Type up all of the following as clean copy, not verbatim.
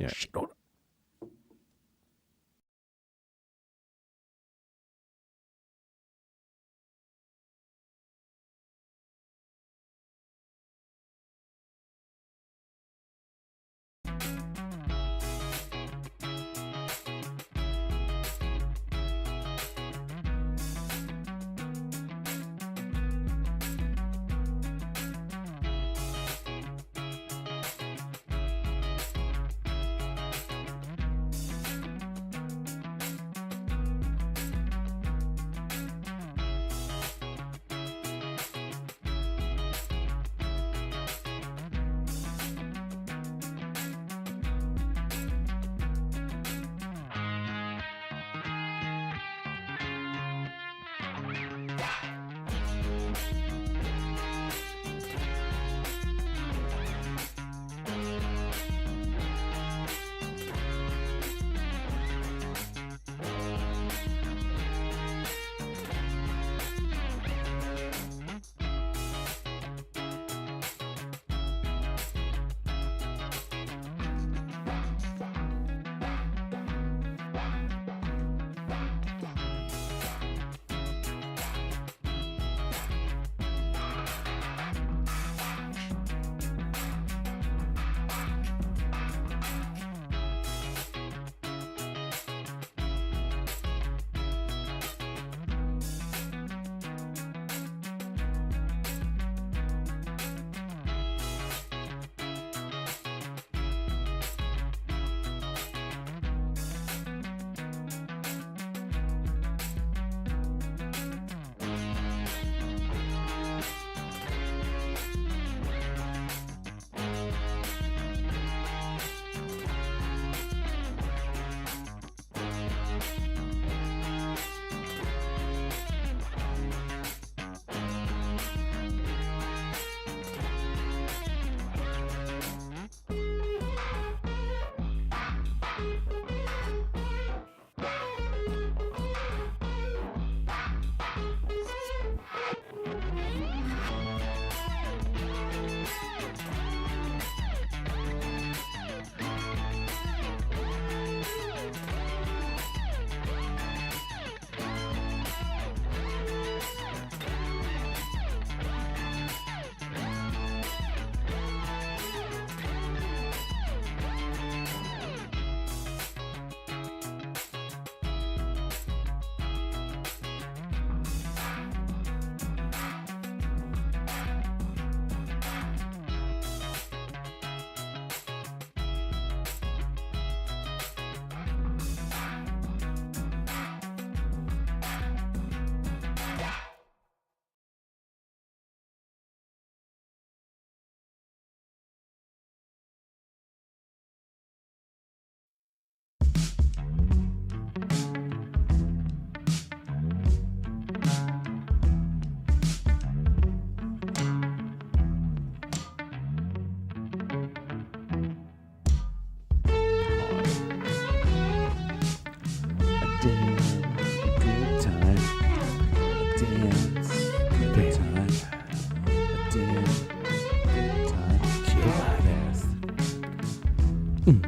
Oh, shit. Hold on.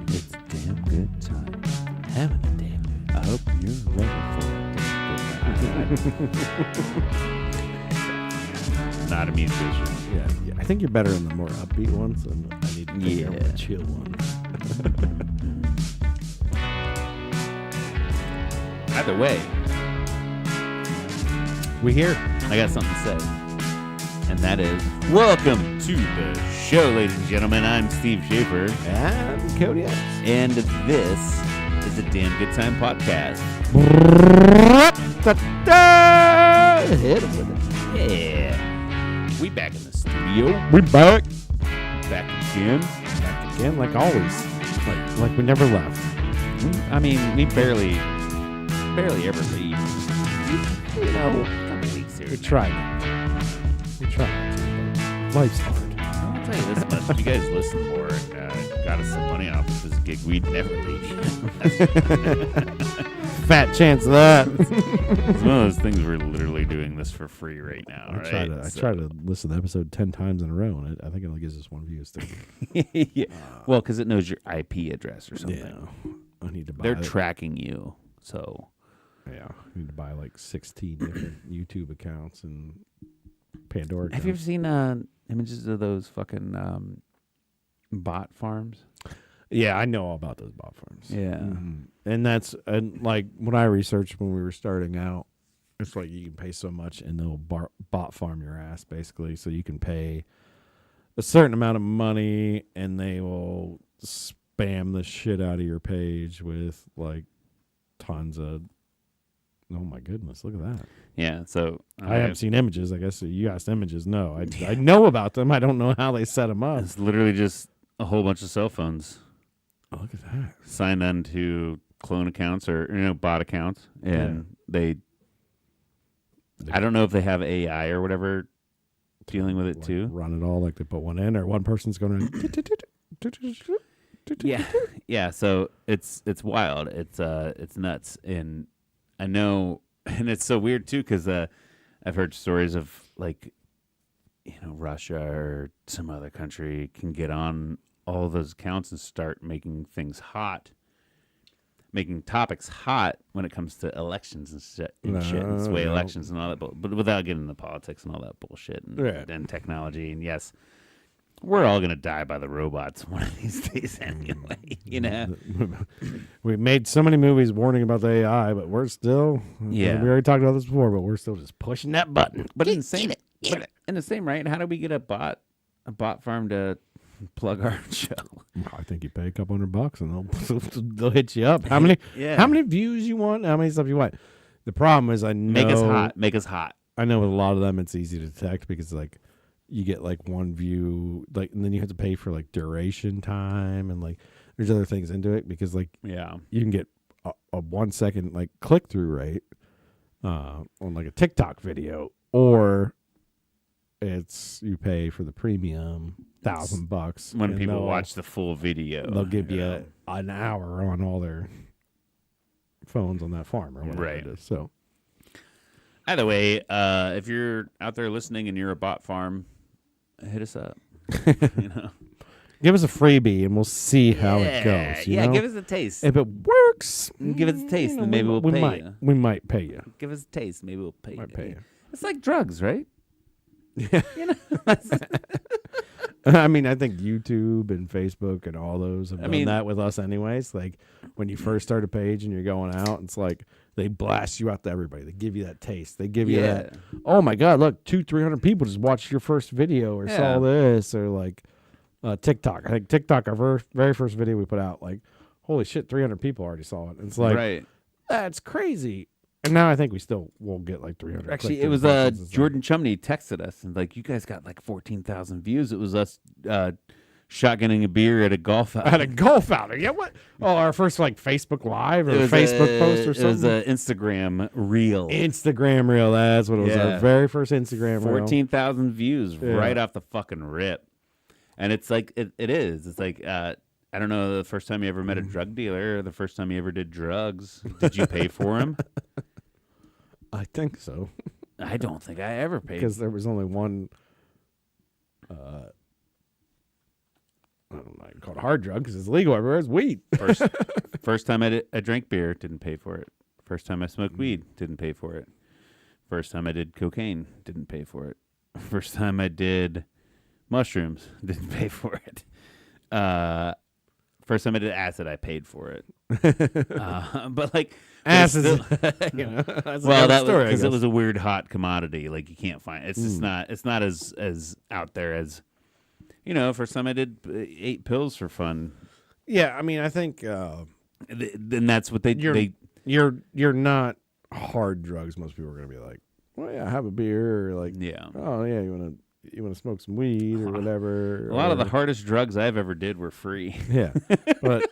It's a damn good time. Having a damn good time. I hope you're ready for it. Not a musician. Yeah, I think you're better in the more upbeat ones, and I need to take care of the chill ones. Either way, We here. I got something to say. And that is, welcome to the show, ladies and gentlemen. I'm Steve Schaefer. And Cody X. And this is a Damn Good Time podcast. Hit him with it. Yeah. We back in the studio. We back. Back again. Back again, like always. Like we never left. I mean, we barely ever leave. You know, a couple weeks here. We tried. Life's hard. I'll tell you this much. If you guys listen more and got us some money off of this gig, we'd never leave. Fat chance of that. It's one of those things we're literally doing us for free right now. I right? try to listen to the episode 10 times in a row, and I think it only gives us 1 view. Yeah. Well, because it knows your IP address or something. Yeah, I need to buy. They're tracking you, so yeah, I need to buy like 16 different YouTube accounts and Pandora. Have you ever seen images of those fucking bot farms? Yeah, I know all about those bot farms. Yeah. And that's like when I researched when we were starting out, it's like you can pay so much and they'll bot farm your ass basically. So you can pay a certain amount of money and they will spam the shit out of your page with like tons of. Oh my goodness! Look at that. Yeah. So I haven't seen images. I guess you asked images. No, I know about them. I don't know how they set them up. It's literally just a whole bunch of cell phones. Oh, look at that. Signed on to clone accounts or bot accounts, and they. I don't know if they have AI or whatever dealing with it like too. Run it all like they put one in, or one person's going to. Yeah. So it's wild. It's nuts, and I know, and it's so weird too because I've heard stories of like, Russia or some other country can get on all those accounts and start making things hot, making topics hot when it comes to elections and shit, and sway elections and all that, but without getting into politics and all that bullshit and technology. And yes, we're all gonna die by the robots one of these days anyway. We made so many movies warning about the AI, but we're still. Yeah. We already talked about this before, but we're still just pushing that button. But in the same right, how do we get a bot farm to plug our show? I think you pay a couple $100 and they'll hit you up. How many? Yeah. How many views you want? How many stuff you want? The problem is, I know Make us hot. I know with a lot of them, it's easy to detect because like you get like one view, like, and then you have to pay for like duration time and like there's other things into it because like you can get a 1 second like click through rate on like a TikTok video, or it's you pay for the premium $1,000 when people watch the full video. They'll give you an hour on all their phones on that farm or whatever it is. So either way, if you're out there listening and you're a bot farm, hit us up. Give us a freebie and we'll see how it goes. You know? Give us a taste. If it works, give us a taste, and maybe we'll pay you. We might pay you. Give us a taste, maybe we'll pay you. It's like drugs, right? Yeah. I mean, I think YouTube and Facebook and all those have done that with us anyways. Like when you first start a page and you're going out, it's like they blast you out to everybody. They give you that taste. They give you that, oh my God, look, 200-300 people just watched your first video or saw this, or like TikTok. I think TikTok, our very first video we put out, like, holy shit, 300 people already saw it. It's like, that's crazy. And now I think we still will get like 300. Actually, it was Jordan Chumney texted us and like, you guys got like 14,000 views. It was us shotgunning a beer at a golf outing. At a golf outing, yeah. What? Oh, our first like Facebook Live or Facebook post or something. It was an Instagram reel. Instagram reel. That's what it was. Our very first Instagram reel. 14,000 views right off the fucking rip. And it's like it is. It's like I don't know the first time you ever met a drug dealer or the first time you ever did drugs. Did you pay for him? I think so. I don't think I ever paid. Because there was only one, I don't know, called hard drug because it's legal everywhere. It's weed. First time I drank beer, didn't pay for it. First time I smoked weed, didn't pay for it. First time I did cocaine, didn't pay for it. First time I did mushrooms, didn't pay for it. First time I did acid, I paid for it. But like acid, well, that was because it was a weird hot commodity. Like you can't find. It's just not. It's not as out there as First time I did 8 pills for fun. Yeah, I mean, I think then that's what you're not hard drugs. Most people are gonna be like, well, yeah, have a beer, or like, oh yeah, you want to smoke some weed or whatever. A lot of the hardest drugs I've ever did were free. Yeah, but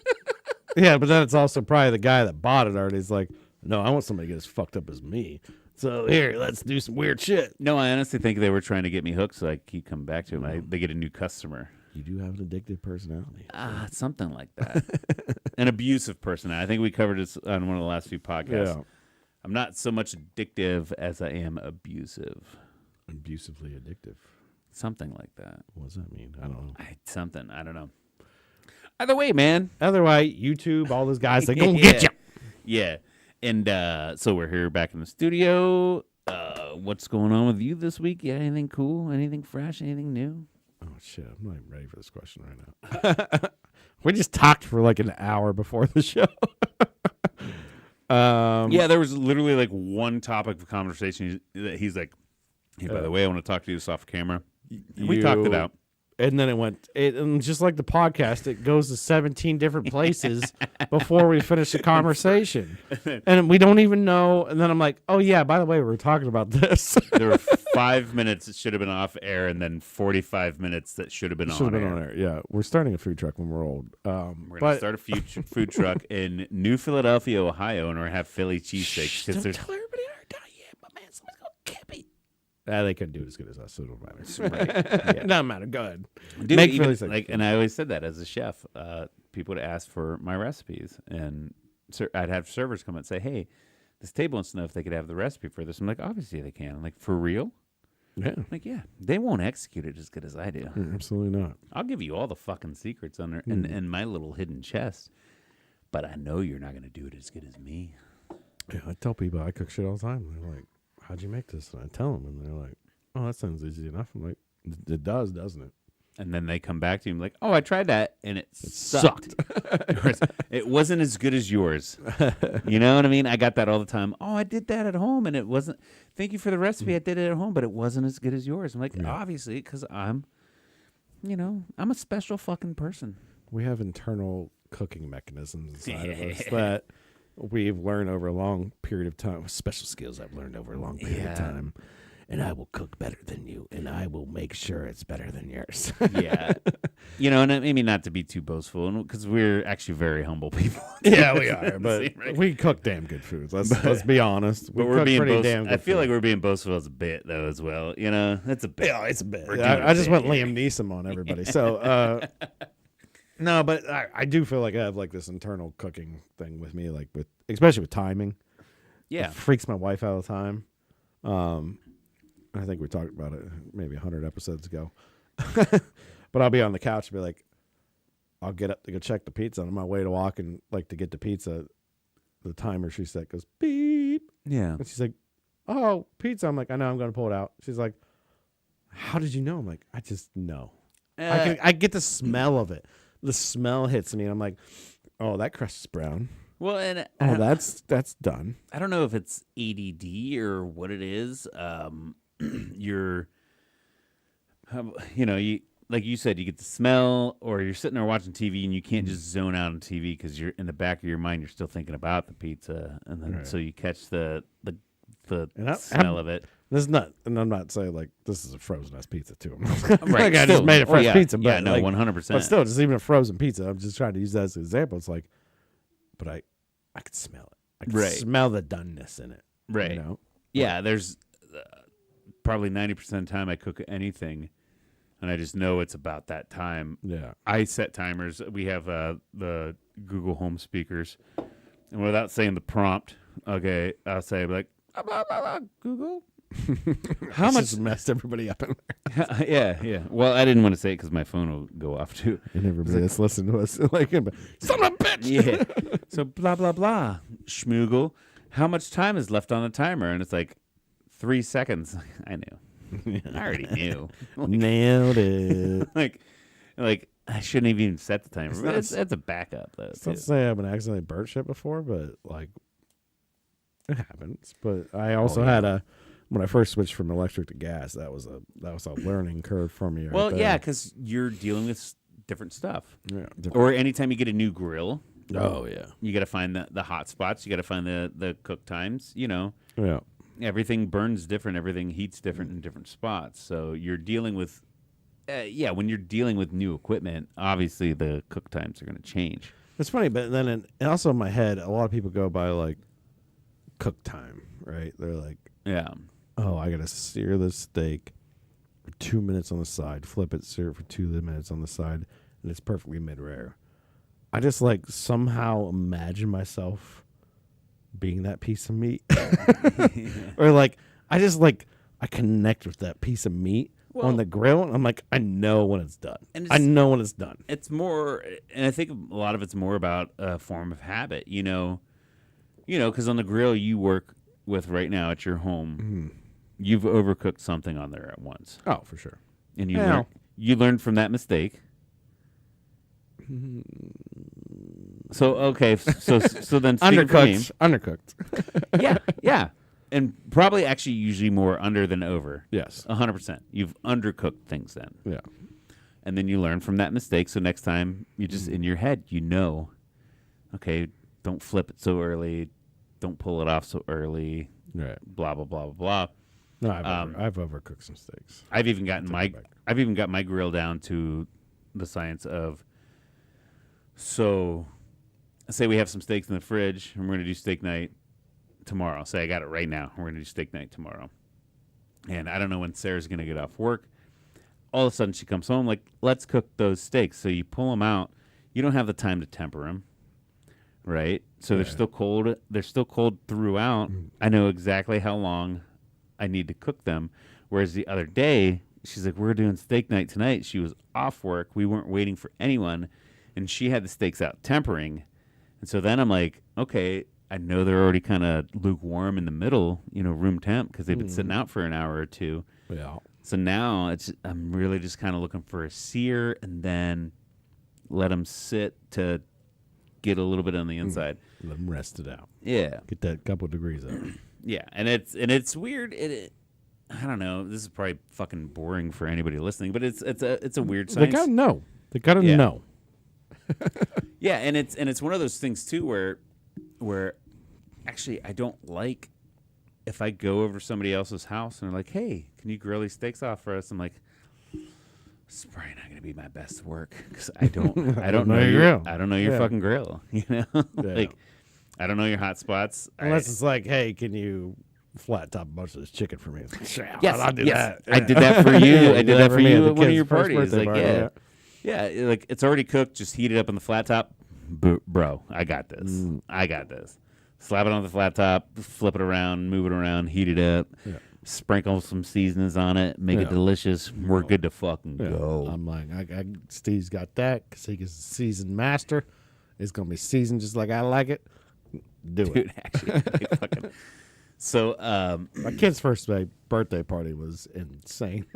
but then it's also probably the guy that bought it already is like, no, I want somebody to get as fucked up as me. So here, let's do some weird shit. No, I honestly think they were trying to get me hooked, so I keep coming back to them. They get a new customer. You do have an addictive personality. Something like that. An abusive personality. I think we covered this on one of the last few podcasts. I'm not so much addictive as I am abusive. Abusively addictive. Something like that. What does that mean? I don't know. I don't know. Either way, man. Either way, YouTube, all those guys, they gonna get you. Yeah. And so we're here back in the studio. What's going on with you this week? Yeah, anything cool? Anything fresh? Anything new? Oh, shit. I'm not even ready for this question right now. We just talked for like an hour before the show. Yeah, there was literally like one topic of conversation that he's like, hey, by the way, I want to talk to you off camera. We talked it out. And then and just like the podcast, it goes to 17 different places before we finish the conversation. And we don't even know. And then I'm like, oh, yeah, by the way, we were talking about this. There were 5 minutes that should have been off air and then 45 minutes that should have been on air. Yeah, we're starting a food truck when we're old. We're going to start a food truck in New Philadelphia, Ohio, and we're going to have Philly cheesesteaks. Don't tell everybody our diet, but man, somebody's going to kill me. They couldn't do it as good as us, so it don't matter. Right. Yeah. Doesn't matter. Go ahead. Dude, make even, like, and I always said that as a chef. People would ask for my recipes, and I'd have servers come and say, "Hey, this table wants to know if they could have the recipe for this." I'm like, "Obviously they can." I'm like, "For real?" Yeah. I'm like, yeah, they won't execute it as good as I do. Absolutely not. I'll give you all the fucking secrets under in my little hidden chest, but I know you're not going to do it as good as me. Yeah, I tell people I cook shit all the time. They're like, how'd you make this? And I tell them, and they're like, oh, that sounds easy enough. I'm like, it does, doesn't it? And then they come back to you and like, oh, I tried that, and it sucked. It wasn't as good as yours. You know what I mean? I got that all the time. Oh, I did that at home, and it wasn't. Thank you for the recipe. I did it at home, but it wasn't as good as yours. I'm like, obviously, because I'm a special fucking person. We have internal cooking mechanisms inside of us that we've learned over a long period of time. Special skills I've learned over a long period of time. And I will cook better than you, and I will make sure it's better than yours. Yeah. And maybe not to be too boastful, because we're actually very humble people. Yeah, we are, but we cook damn good foods. Let's be honest. We cook pretty damn good I feel like we're being boastful as a bit, though, as well. That's a bit. Yeah, it's a bit. I just went Liam Neeson on everybody. So, no, but I do feel like I have like this internal cooking thing with me, like especially with timing. Yeah. It freaks my wife out all the time. I think we talked about it maybe 100 episodes ago. But I'll be on the couch and be like, I'll get up to go check the pizza. And on my way to walk and like to get the pizza, the timer she set goes beep. Yeah. And she's like, oh, pizza. I'm like, I know, I'm going to pull it out. She's like, how did you know? I'm like, I just know. I get the smell of it. The smell hits me. And I'm like, oh, that crust is brown. Well, and that's done. I don't know if it's ADD or what it is. You're, like you said, you get the smell, or you're sitting there watching TV and you can't just zone out on TV because you're in the back of your mind, you're still thinking about the pizza, and then so you catch the smell of it. This is not, and I'm not saying like this is a frozen ass pizza too. Right, like I just made a fresh pizza, but yeah, no, 100%. But still, just even a frozen pizza. I'm just trying to use that as an example. It's like, but I could smell it. I can smell the doneness in it. Right. Yeah. There's probably 90% of the time I cook anything, and I just know it's about that time. Yeah. I set timers. We have the Google Home speakers, and without saying the prompt, okay, I'll say like, blah, blah, blah, Google. How much messed everybody up in there? Yeah. Well, I didn't want to say it because my phone will go off too. And everybody that's listening to us like, son of a bitch. Yeah. So blah blah blah. Schmoogle. How much time is left on the timer? And it's like 3 seconds. I knew. I already knew. Nailed it. like I shouldn't have even set the timer. That's a backup though. Not to say I've been accidentally burnt shit before, but like it happens. But I also had when I first switched from electric to gas, that was a learning curve for me. Well, yeah, because you're dealing with different stuff. Yeah. Or anytime you get a new grill. Oh yeah. You got to find the hot spots. You got to find the cook times. Yeah. Everything burns different. Everything heats different in different spots. So you're dealing with, when you're dealing with new equipment, obviously the cook times are going to change. It's funny, but then also in my head, a lot of people go by like cook time, right? They're like, oh, I got to sear the steak for 2 minutes on the side, flip it, sear it for 2 minutes on the side, and it's perfectly mid-rare. I just like somehow imagine myself being that piece of meat. Or like, I connect with that piece of meat on the grill. And I'm like, I know when it's done. I know when it's done. It's more, and I think a lot of it's more about a form of habit, because on the grill you work with right now at your home, you've overcooked something on there at once. Oh, for sure. And you learned from that mistake. So okay, so then undercooked. yeah, and probably actually usually more under than over. Yes, 100%. You've undercooked things then. Yeah, and then you learn from that mistake. So next time you just in your head, okay, don't flip it so early, don't pull it off so early. Right. Blah blah blah blah blah. No, I've overcooked some steaks. I've even got my grill down to the science of. So, say we have some steaks in the fridge, and we're going to do steak night tomorrow. Say I got it right now. We're going to do steak night tomorrow. And I don't know when Sarah's going to get off work. All of a sudden, she comes home, like, let's cook those steaks. So you pull them out. You don't have the time to temper them, right? So they're still cold. They're still cold throughout. I know exactly how long I need to cook them. Whereas the other day, she's like, we're doing steak night tonight. She was off work. We weren't waiting for anyone. And she had the steaks out tempering. And so then I'm like, okay, I know they're already kind of lukewarm in the middle, room temp, because they've been sitting out for an hour or two. Yeah. So now I'm really just kind of looking for a sear and then let them sit to get a little bit on the inside. Let them rest it out. Yeah. Get that couple degrees out. Yeah. And it's weird. I don't know. This is probably fucking boring for anybody listening, but it's a weird science. They gotta know. They gotta know. Yeah, and it's one of those things too where actually I don't like if I go over to somebody else's house and they're like, "Hey, can you grill these steaks off for us?" I'm like, "It's probably not going to be my best work because I don't know your grill. I don't know your fucking grill. Like I don't know your hot spots. Unless it's like, hey, can you flat top a bunch of this chicken for me?" It's like, yes, I'll do that. I did that for you. I did that for you at one of your first parties. birthday Like, party, yeah, like it's already cooked. Just heat it up on the flat top. Bro, I got this. I got this. Slap it on the flat top, flip it around, move it around, heat it up, sprinkle some seasonings on it, make it delicious. We're good to fucking go. I'm like, Steve's got that because he's a seasoned master. It's going to be seasoned just like I like it. Dude, it. Actually, fucking. So, my kid's first birthday party was insane.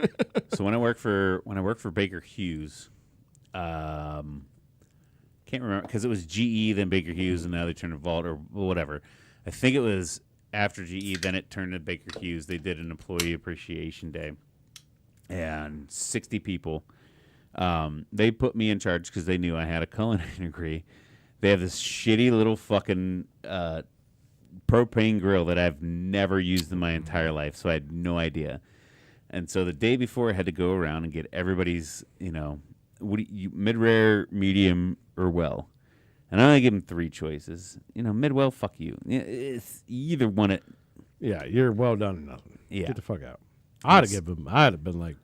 So when I worked for Baker Hughes, can't remember because it was GE, then Baker Hughes, and now they turned to Vault or whatever. I think it was after GE, then it turned to Baker Hughes. They did an employee appreciation day, and 60 people. They put me in charge because they knew I had a culinary degree. They have this shitty little fucking propane grill that I've never used in my entire life, so I had no idea. And so the day before, I had to go around and get everybody's, mid-rare, medium, or well. And I only give them 3 choices. Mid-well, fuck you. It's either one. Yeah, you're well done or nothing. Yeah. Get the fuck out. I'd have been like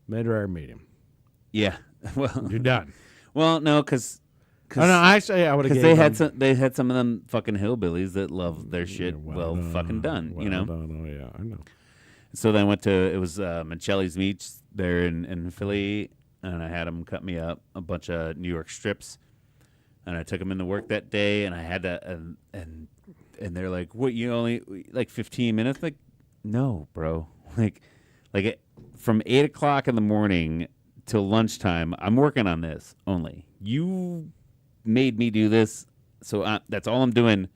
mid-rare, medium. Yeah. Well, you're done. Well, no, because. Oh, no, actually, I would have. Because they had some of them fucking hillbillies that love their shit fucking done. Oh yeah, I know. So then I went to Micheli's Meats there in Philly, and I had them cut me up a bunch of New York strips, and I took them into work that day, and I had to and they're like, "What? You only like 15 minutes?" Like, no, bro. Like from 8 o'clock in the morning till lunchtime, I'm working on this only. You made me do this, so that's all I'm doing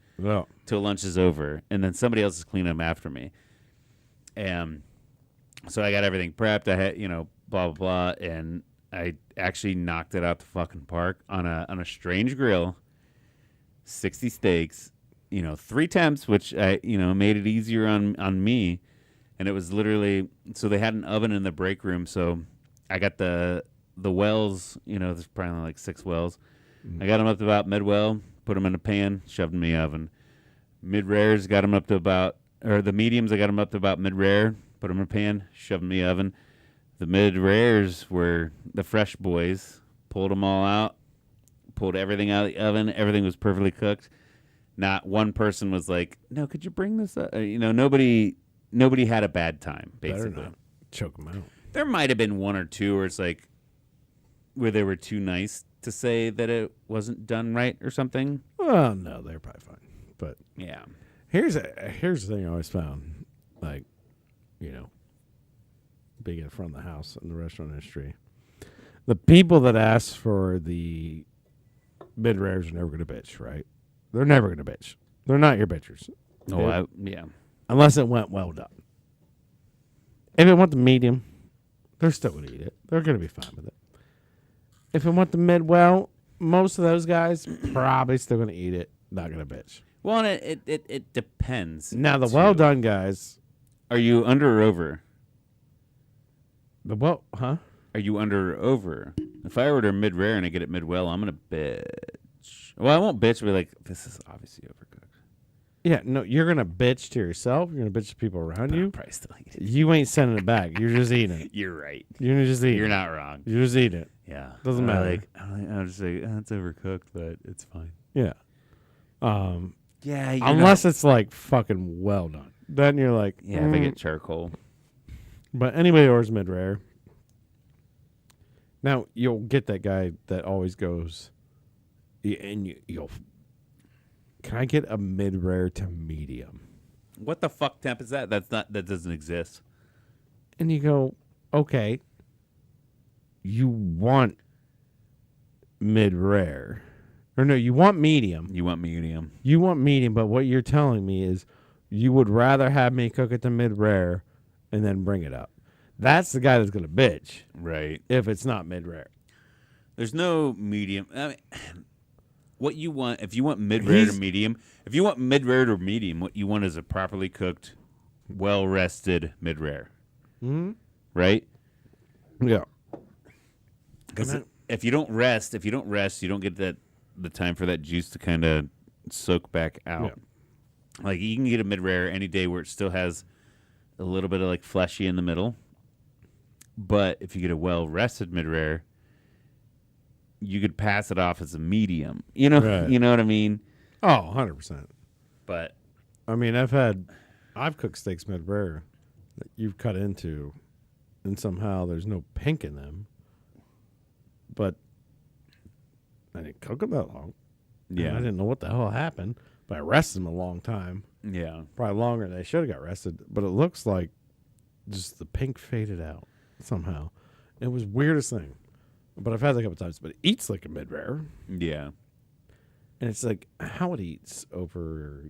till lunch is over, and then somebody else is cleaning them after me. And so I got everything prepped. I had, blah blah blah, and I actually knocked it out the fucking park on a strange grill. 60 steaks, 3 temps, which I made it easier on me, and it was literally so they had an oven in the break room, so I got the wells. There's probably only like 6 wells. I got them up to about mid-well, put them in a pan, shoved them in the oven. Mid-rares, got them up to about, or the mediums, I got them up to about mid-rare, put them in a pan, shoved them in the oven. The mid-rares were the fresh boys, pulled them all out, pulled everything out of the oven. Everything was perfectly cooked. Not one person was like, "No, could you bring this up?" Nobody had a bad time. Basically, Better not choke them out. there might have been one or two where it's like where they were too nice to say that it wasn't done right or something. Well, no, they're probably fine. But Yeah. here's the thing I always found, like, being in front of the house in the restaurant industry, the people that ask for the mid rares are never going to bitch, right? They're never going to bitch. They're not your bitchers. Yeah. Unless it went well done. If it went the medium, they're still going to eat it. They're going to be fine with it. If it went the mid well, most of those guys probably still going to eat it. Not going to bitch. Well, and it depends. Now the too. well done guys, Are you under or over? huh? Are you under or over? If I order mid rare and I get it mid well, I'm gonna bitch. Well, I won't bitch. But be like, this is obviously overcooked. Yeah, no, you're gonna bitch to yourself. You're gonna bitch to people around you. I'll probably still eat it. You ain't sending it back. You're just eating it. You're right. You're just eating. You're it. not wrong. You're just eating it. Yeah, Doesn't matter. I'll just say it's overcooked, but it's fine. Yeah. Yeah, Unless it's like fucking well done, then you're like, if I get charcoal. But anybody orders mid rare. Now you'll get that guy that always goes, and you'll. Can I get a mid rare to medium? What the fuck temp is that? That doesn't exist. And you go, okay. You want mid rare, or no? You want medium. You want medium. You want medium, but what you're telling me is you would rather have me cook it to mid rare and then bring it up. That's the guy that's going to bitch. Right. If it's not mid rare. There's no medium. I mean, what you want, if you want mid rare to medium, what you want is a properly cooked, well rested mid rare. Mm-hmm. Right? Yeah. Because if you don't rest, you don't get the time for that juice to kind of soak back out. Yeah. Like you can get a mid rare any day where it still has a little bit of like fleshy in the middle. But if you get a well rested mid rare, you could pass it off as a medium. Right. You know what I mean? Oh, 100%. But I mean, I've cooked steaks mid rare that you've cut into, and somehow there's no pink in them. But I didn't cook them that long. yeah, I didn't know what the hell happened, but I rested them a long time. yeah. Probably longer than they should have got rested. But it looks like just the pink faded out somehow. It was weirdest thing. But I've had that a couple times. But it eats like a mid rare. Yeah. And it's like how it eats over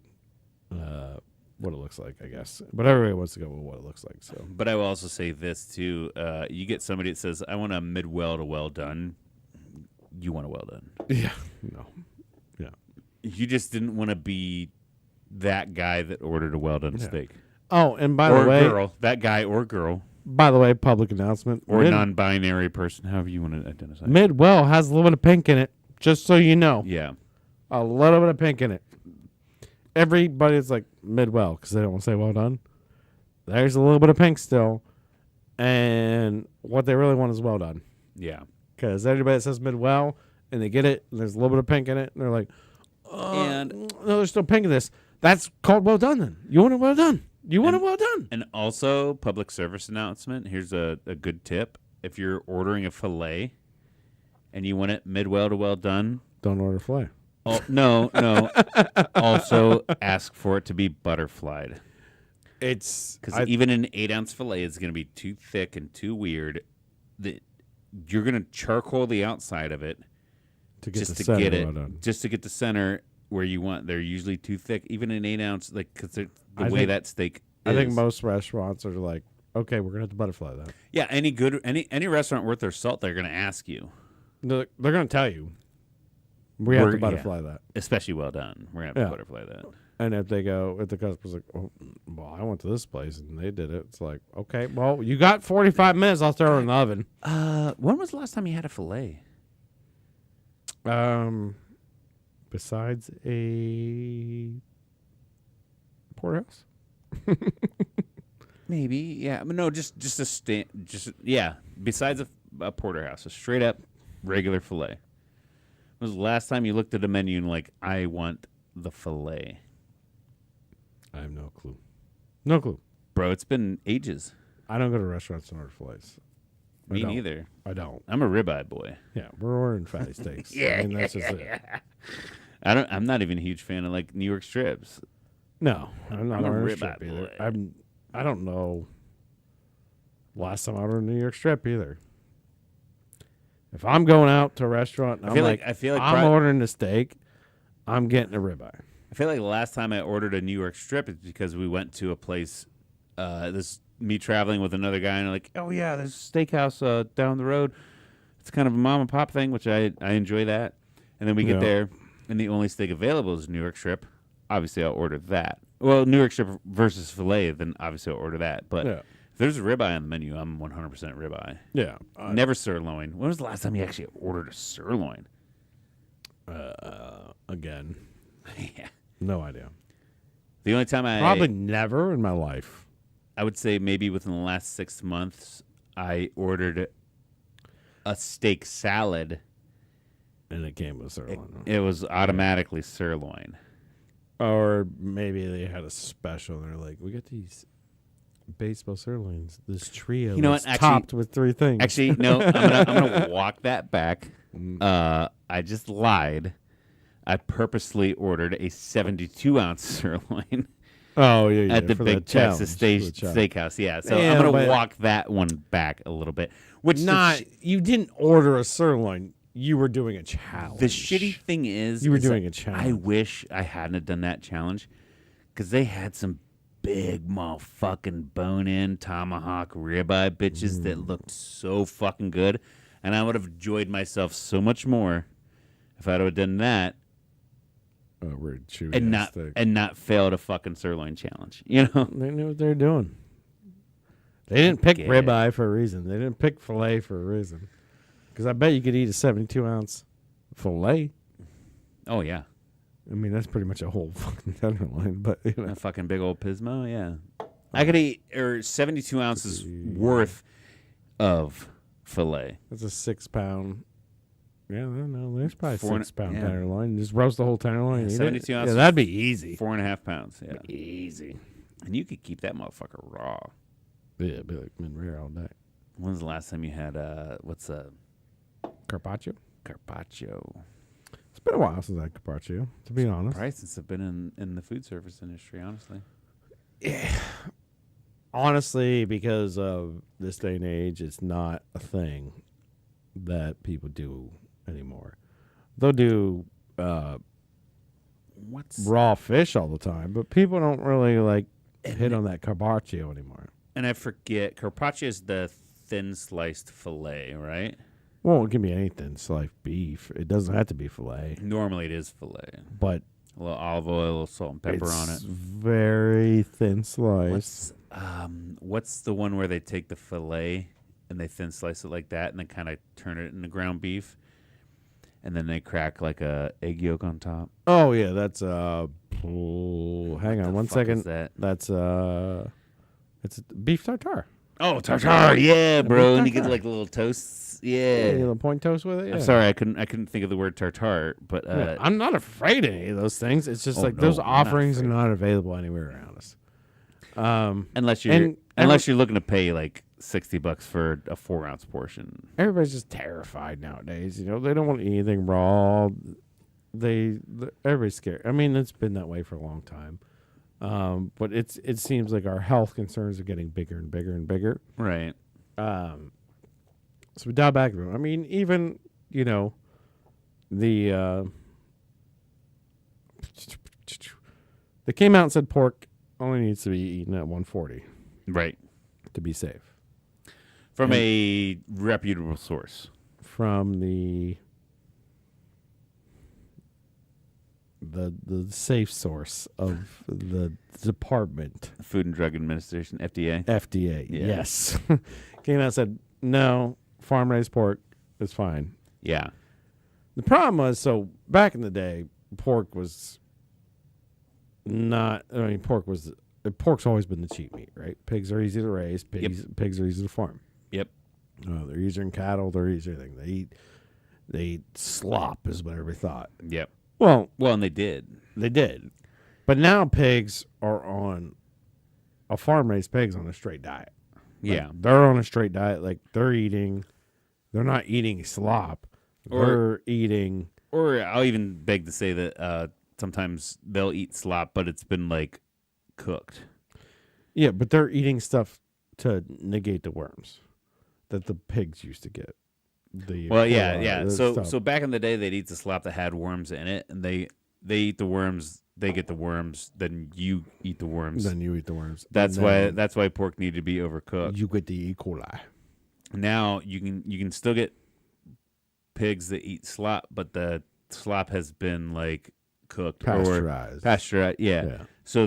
what it looks like, I guess. But everybody wants to go with what it looks like. So, But I will also say this too: you get somebody that says, "I want a mid well to well done." You want a well done. yeah, no, yeah. You just didn't want to be that guy that ordered a well done steak. Oh, and by Or the way, girl, that guy or girl, by the way, public announcement or non-binary person, however you want to identify. Midwell has a little bit of pink in it, just so you know. Yeah. A little bit of pink in it. Everybody's like Midwell because they don't want to say well done. There's a little bit of pink still, and what they really want is well done. Yeah. Because everybody that says Midwell and they get it, and there's a little bit of pink in it, and they're like, And no, there's still pink in this. That's called well done then. You want it well done. You want it well done. And also, public service announcement. Here's a good tip. If you're ordering a filet and you want it mid-well to well done. Don't order filet. Oh, no. Also, ask for it to be butterflied. It's Because even an 8-ounce filet is going to be too thick and too weird. That you're going to charcoal the outside of it to get just the to center get it, well done. just to get the center where you want. They're usually too thick. Even an 8-ounce, like because the I way think- that steak. I think is. most restaurants are like, okay, we're gonna have to butterfly that. Yeah, any restaurant worth their salt, they're going to ask you, They're gonna tell you we have to We're- butterfly that. especially well done. We're going to have to butterfly that. And if the customer's like, oh, well, I went to this place and they did it. It's like, okay, well, you got 45 minutes. I'll throw it in the oven. When was the last time you had a filet? Besides a porterhouse. Maybe, yeah. No, just a besides a porterhouse, a straight up regular filet. When was the last time you looked at a menu and like, I want the fillet? I have no clue. No clue. Bro, it's been ages. I don't go to restaurants and order fillets. Me neither. I don't. I'm a ribeye boy. Yeah, we're ordering fatty steaks. I mean, that's just it. I'm not even a huge fan of like New York strips. No, I'm not I'm a ordering ribeye strip either. boy. I don't know last time I ordered a New York strip either. If I'm going out to a restaurant, and I feel like I'm ordering a steak, I'm getting a ribeye. I feel like the last time I ordered a New York strip is because we went to a place. Me traveling with another guy, and I'm like, oh yeah, there's a steakhouse down the road. It's kind of a mom and pop thing, which I enjoy that. And then we get there, and the only steak available is New York strip. Obviously, I'll order that. Well, New York strip versus filet, then obviously I'll order that. But if there's a ribeye on the menu, I'm 100% ribeye. Yeah, never sirloin. When was the last time you actually ordered a sirloin? Again, Yeah. No idea. The only time probably never in my life. I would say maybe within the last 6 months, I ordered a steak salad. And it came with sirloin. It was automatically sirloin. Or maybe they had a special and they're like, we got these baseball sirloins. This trio is topped with 3 things. Actually, no, I'm gonna walk that back. I just lied. I purposely ordered a 72-ounce sirloin. Oh, yeah. At the Big Texas Steakhouse. Yeah, so I'm going to walk that one back a little bit. You didn't order a sirloin. You were doing a challenge. The shitty thing is... You were doing a challenge. I wish I hadn't done that challenge because they had some big motherfucking bone-in tomahawk ribeye bitches that looked so fucking good. And I would have enjoyed myself so much more if I would have done that. And not failed a fucking sirloin challenge. You know? They knew what they were doing. They didn't pick ribeye for a reason. They didn't pick filet for a reason. Because I bet you could eat a 72-ounce filet. Oh, yeah. I mean, that's pretty much a whole fucking tenderloin. But, you know. A fucking big old Pismo, yeah. I could eat 72 ounces worth of filet. That's a 6-pound... Yeah, no, there's probably 6-pound tenderloin. Just roast the whole tenderloin and eat 72 it. ounces. Yeah, that'd be easy. 4.5 pounds. Yeah, easy. And you could keep that motherfucker raw. Yeah, it'd be like been rare all day. When's the last time you had carpaccio? Carpaccio. It's been a while since I had carpaccio, to be honest. Probably since I've been in the food service industry, honestly. Yeah. Honestly, because of this day and age, it's not a thing that people do anymore. They'll do raw fish all the time, but people don't really hit on that carpaccio anymore. And I forget, carpaccio is the thin sliced fillet, right? Well, it can be anything sliced beef. It doesn't have to be fillet. Normally it is fillet, but a little olive oil, a little salt and pepper on it. Very thin slice. What's the one where they take the fillet and they thin slice it like that, and then kind of turn it into ground beef, and then they crack like a egg yolk on top? Oh yeah, that's hang on one second. That's it's beef tartare. Oh, tartare, yeah, bro. And you get like little toasts, yeah. Little point toast with it. Yeah. I'm sorry, I couldn't think of the word tartare, but I'm not afraid of any of those things. It's just those offerings are not available anywhere around us. Unless you're looking to pay like $60 for a 4-ounce portion. Everybody's just terrified nowadays. You know, they don't want anything raw. Everybody's scared. I mean, it's been that way for a long time. But it seems like our health concerns are getting bigger and bigger and bigger. Right. So we dial back a bit. I mean, even, you know, they came out and said pork only needs to be eaten at 140. Right. To be safe. From a reputable source. From the safe source of the department. Food and Drug Administration, FDA. FDA, yeah. Yes. Came out and said, no, farm-raised pork is fine. Yeah. The problem was, so back in the day, pork's always been the cheap meat, right? Pigs are easy to raise. Pigs are easy to farm. Yep. They're easier than cattle. They're easier than they eat slop is what everybody thought. Yep. Well, and they did. They did. But now pigs are on a farm raised pigs on a straight diet. Like, Yeah. they're on a straight diet. Like they're not eating slop. They're eating. Or I'll even beg to say that sometimes they'll eat slop, but it's been like cooked. Yeah, but they're eating stuff to negate the worms that the pigs used to get. So back in the day, they'd eat the slop that had worms in it, and they eat the worms. They get the worms. Then you eat the worms. Then you eat the worms. That's why pork needed to be overcooked. You get the E. coli. Now you can still get pigs that eat slop, but the slop has been like cooked Pasteurized. or pasteurized. Yeah. So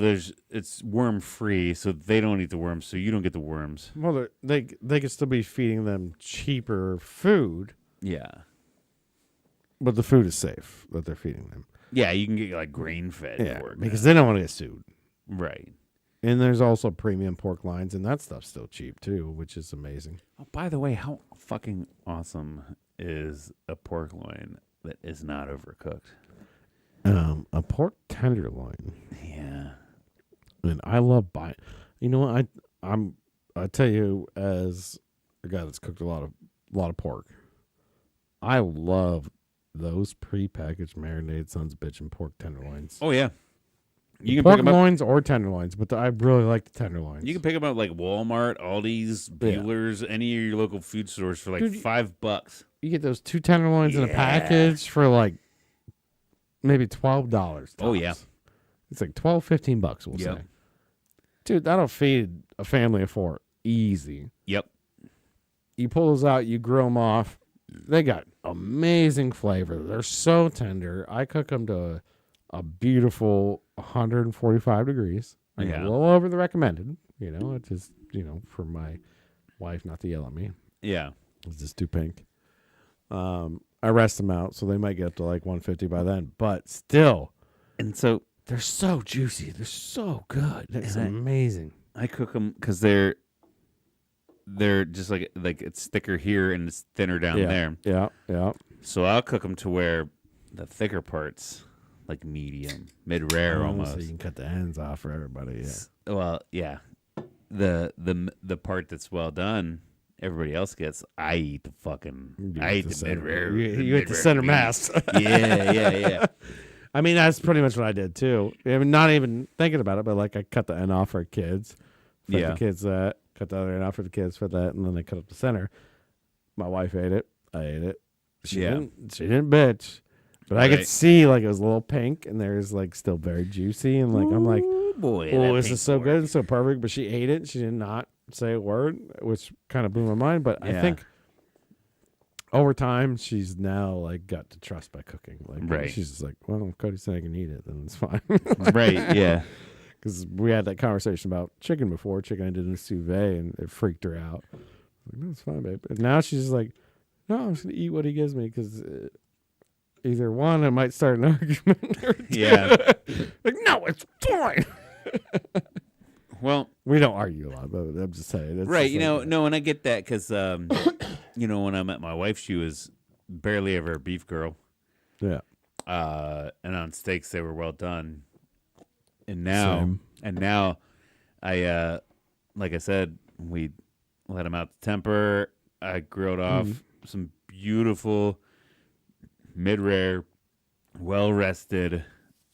it's worm free, so they don't eat the worms, so you don't get the worms. Well, they could still be feeding them cheaper food. Yeah. But the food is safe that they're feeding them. Yeah, you can get like grain fed pork because they don't want to get sued. Right. And there's also premium pork lines, and that stuff's still cheap too, which is amazing. Oh, by the way, how fucking awesome is a pork loin that is not overcooked? A pork tenderloin. Yeah. And I love buying. You know what? I tell you, as a guy that's cooked a lot of pork, I love those prepackaged marinated sons of bitch and pork tenderloins. Oh yeah. You can pork pick them loins or tenderloins, but I really like the tenderloins. You can pick them up like Walmart, Aldi's, Bueller's, any of your local food stores for like $5. You get those 2 tenderloins in a package for like maybe $12. Oh yeah. It's like $12-15 we'll say. Dude, that'll feed a family of 4 easy. Yep. You pull those out, you grill them off. They got amazing flavor. They're so tender. I cook them to a beautiful 145 degrees. I get a little over the recommended. It's just, for my wife not to yell at me. Yeah. It's just too pink. I rest them out, so they might get up to like 150 by then. But still. And so they're so juicy. They're so good. It's amazing. I cook them because they're just like it's thicker here and it's thinner down there. Yeah, yeah. So I'll cook them to where the thicker parts, like medium, mid-rare almost. So you can cut the ends off for everybody. Yeah. Well, yeah. The part that's well done, everybody else gets. I eat the mid-rare. You eat the center mass. Yeah. I mean, that's pretty much what I did too. I mean, not even thinking about it, but like I cut the end off for kids. Fed the kids that. Cut the other end off for the kids for that, and then I cut up the center. My wife ate it. I ate it. She didn't bitch. But I could see like it was a little pink, and there's like still very juicy, and like I'm like, boy, oh, this is so good and so perfect. But she ate it. She did not say a word, which kind of blew my mind. But I think over time, she's now like got to trust by cooking. Like she's just like, well, if Cody said I can eat it, then it's fine. Right? Yeah. Because we had that conversation about chicken before. Chicken I did in a sous vide, and it freaked her out. I was like, no, it's fine, babe. And now she's just like, no, I'm just going to eat what he gives me because either one, I might start an argument. Or two. Like, no, it's fine. Well, we don't argue a lot, but I'm just saying. It's right. Just No, and I get that because, when I met my wife, she was barely ever a beef girl. Yeah. And on steaks, they were well done. And now, I like I said, we let them out to temper. I grilled off some beautiful mid-rare, well-rested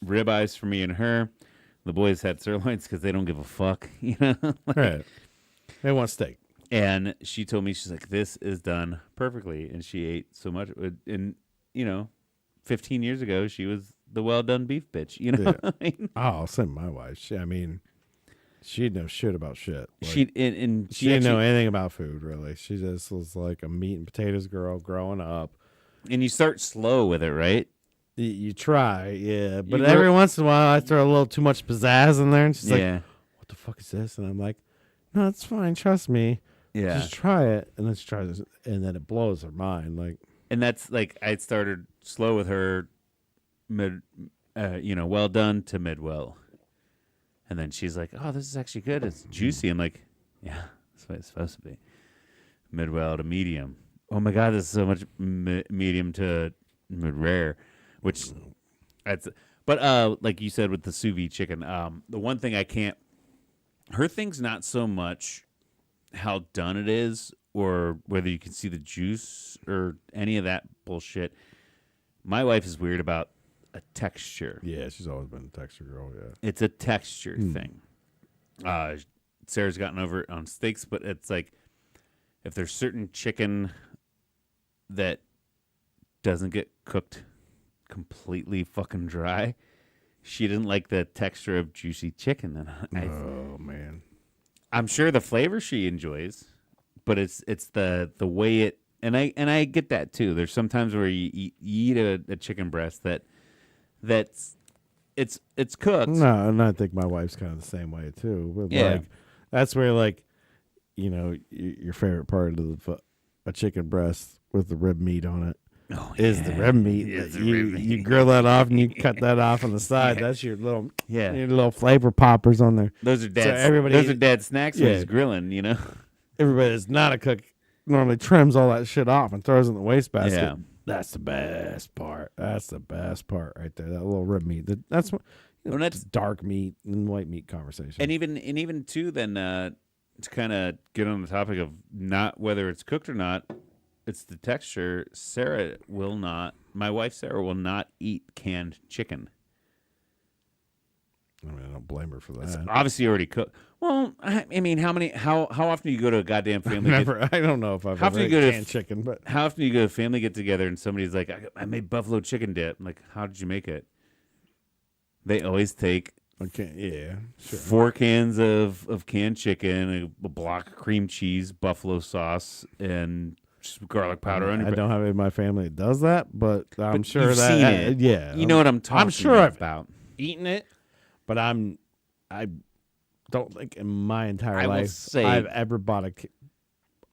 ribeyes for me and her. The boys had sirloins because they don't give a fuck, Right. They want steak. And she told me, she's like, this is done perfectly. And she ate so much. And 15 years ago, she was the well-done beef bitch, what I mean? Oh, same my wife. She didn't know shit about shit. Like, she didn't know anything about food, really. She just was like a meat and potatoes girl growing up. And you start slow with it, right? You try, yeah. But every once in a while, I throw a little too much pizzazz in there, and she's like, what the fuck is this? And I'm like, no, it's fine. Trust me. Yeah. Just try it. And then she tries it, and then it blows her mind. Like, and that's like, I started slow with her, well done to mid-well. And then she's like, oh, this is actually good. It's juicy. I'm like, yeah, that's what it's supposed to be. Mid-well to medium. Oh, my God, this is so much medium to mid-rare, which But like you said with the sous vide chicken, the one thing I can't. Her thing's not so much how done it is or whether you can see the juice or any of that bullshit. My wife is weird about a texture. Yeah, she's always been a texture girl. Yeah, It's a texture thing. Sarah's gotten over it on steaks, but it's like if there's certain chicken that doesn't get cooked completely fucking dry, she didn't like the texture of juicy chicken. And oh man, I'm sure the flavor she enjoys, but it's the way it and I get that too. There's sometimes where you eat a chicken breast that's it's cooked. No, and I think my wife's kind of the same way too. But Yeah. like, that's where like, your favorite part of a chicken breast with the rib meat on it is the rib meat. It's the You rib meat. you grill that off and you cut that off on the side. That's your little Yeah. your little flavor poppers on there. Those are dad's. everybody- those are dad's snacks when Yeah. he's grilling. You know. Everybody that's not a cook normally trims all that shit off and throws it in the wastebasket. Yeah. That's the best part. That's the best part right there. That little rib meat. That's what. Well, that's- dark meat and white meat conversation. And even too, then to kind of get on the topic of not whether it's cooked or not, it's the texture. My wife Sarah will not eat canned chicken. I mean, I don't blame her for It's that. obviously already cooked. Well, I mean, how often do you go to a goddamn family? I don't know if I've How ever often you ate go to canned chicken, but How often do you go to a family get together and somebody's like, I made buffalo chicken dip. I'm like, how did you make it? They always take okay, yeah, sure. 4 cans of canned chicken, a block of cream cheese, buffalo sauce, and just garlic powder. I don't have it in my family that does that, but I'm But sure you've that seen it. yeah, You know what I'm talking sure I've about. eaten it, but I don't think in my entire I will life say- I've ever bought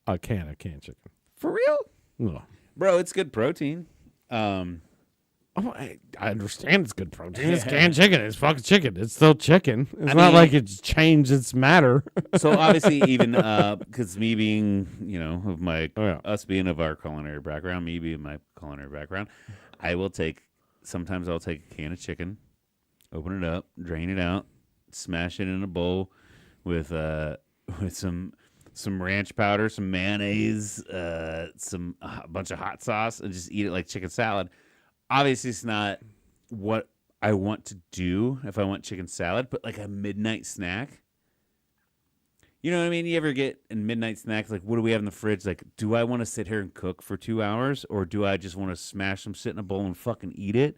a can of canned chicken. For real? No. Bro, it's good protein. Oh, I understand it's good protein. It's canned chicken. It's fucking chicken. It's still chicken. It's I not mean- like it's changed its matter. So obviously, even because me being, of my Oh, yeah. us being of our culinary background, me being my culinary background, sometimes I'll take a can of chicken, open it up, drain it out, smash it in a bowl with some ranch powder, some mayonnaise, a bunch of hot sauce, and just eat it like chicken salad. Obviously, it's not what I want to do if I want chicken salad, but like a midnight snack. You know what I mean? You ever get in midnight snacks, like, what do we have in the fridge? Like, do I want to sit here and cook for 2 hours, or do I just want to smash them, sit in a bowl, and fucking eat it?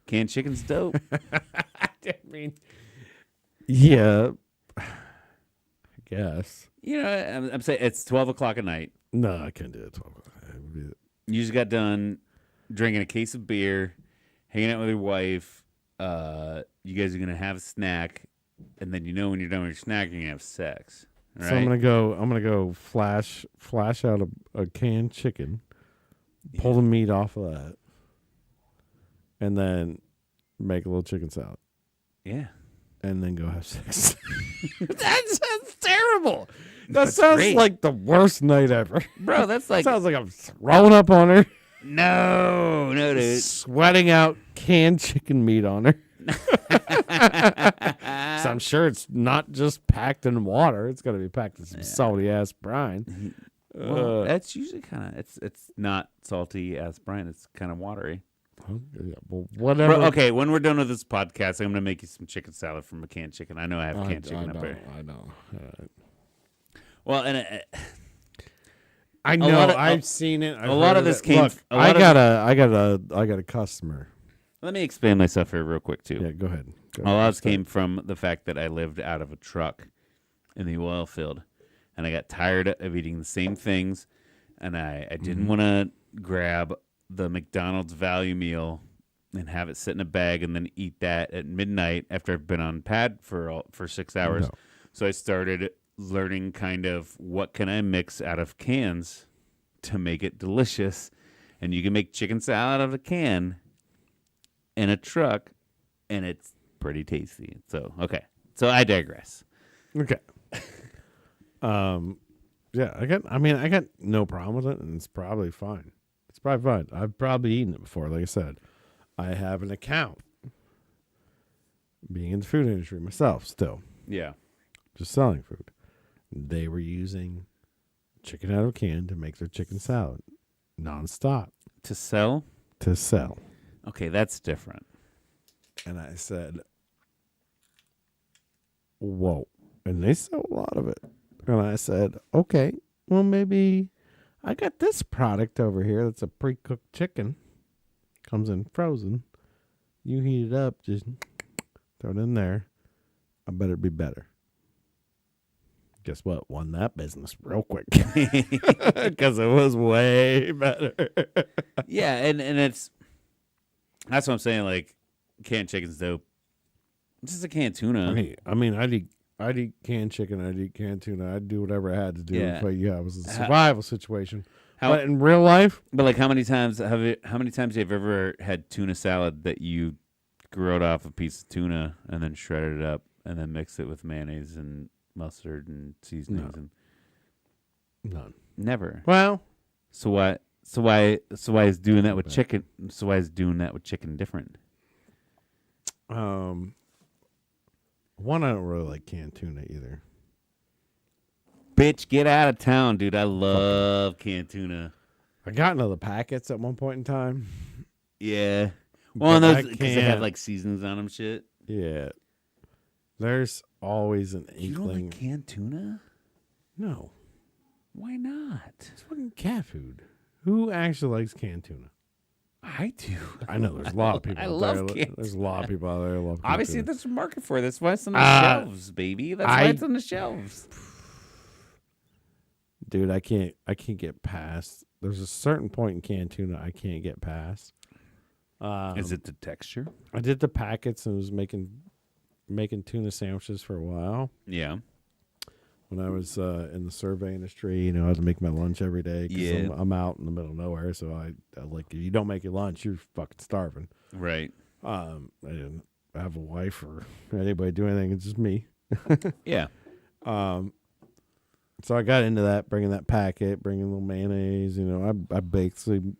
Canned chicken's dope. I mean, yeah, I guess. I'm saying it's 12 o'clock at night. No, I can't do it. 12. You just got done drinking a case of beer, hanging out with your wife. You guys are gonna have a snack, and then when you're done with your snack, you're gonna have sex. Right? So I'm gonna go flash out a canned chicken, pull the meat off of that, and then make a little chicken salad, Yeah. and then go have sex. That sounds terrible. That That's sounds great. like the worst night ever. Bro, that's like Sounds like I'm throwing up on her, no, dude. sweating out canned chicken meat on her. So I'm sure it's not just packed in water. It's got to be packed in some salty ass brine. Well, that's usually kind of it's not salty as brine. It's kind of watery. Yeah, well, whatever. Bro, okay, when we're done with this podcast, I'm gonna make you some chicken salad from a canned chicken. I know I have canned chicken up there. I know. Well, and I know. lot of- I've seen it. I've a lot heard of this it. came- Look, a lot I got a customer. let me explain myself here real quick too. Yeah, go ahead. A lot of this came from the fact that I lived out of a truck in the oil field, and I got tired of eating the same things, and I didn't want to grab the McDonald's value meal and have it sit in a bag and then eat that at midnight after I've been on pad for 6 hours. No. So I started learning kind of what can I mix out of cans to make it delicious, and you can make chicken salad out of a can in a truck, and it's pretty tasty. So okay, so I digress. Okay. Yeah, I got no problem with it, and it's probably fine. It's probably fine. I've probably eaten it before. Like I said, I have an account being in the food industry myself, still Yeah. just selling food, they were using chicken out of a can to make their chicken salad nonstop To sell? to sell. Okay, that's different. And I said, whoa. And they sell a lot of it. And I said, okay, well, maybe I got this product over here that's a pre-cooked chicken. Comes in frozen. You heat it up, just throw it in there. I bet it'd be better. Guess what? Won that business real quick. Because it was way better. Yeah, and that's what I'm saying. Like, canned chicken's dope. This is a canned tuna. I'd eat canned chicken. I'd eat canned tuna. I'd do whatever I had to do. Yeah. But yeah, it was a survival situation. How- But in real life, But like, how many times have you ever had tuna salad that you grilled off a piece of tuna and then shredded it up and then mixed it with mayonnaise and mustard and seasonings? No. And none. never. Well, So why is doing that with chicken? So why is doing that with chicken different? one, I don't really like canned tuna either. Bitch, get out of town, dude. I love canned tuna. I got into the packets at one point in time. Yeah. But Well, and I those because they have can't- like seasons on them, shit. Yeah. There's always an You don't inkling. like canned tuna? No. Why not? It's fucking cat food. Who actually likes canned tuna? I do. I know there's a lot of people I out love there. canned There's a lot of people out there who love canned Obviously, tuna. there's a market for it. That's why it's on the shelves, baby. That's I- why it's on the shelves. Dude, I can't get past. There's a certain point in canned tuna I can't get past. Is it the texture? I did the packets and was making tuna sandwiches for a while. Yeah. When I was in the survey industry, you know, I had to make my lunch every day because Yeah. I'm out in the middle of nowhere. So I like, if you don't make your lunch, you're fucking starving. Right. I didn't have a wife or anybody do anything. It's just me. Yeah. So I got into that, bringing that packet, bringing a little mayonnaise. You know, I basically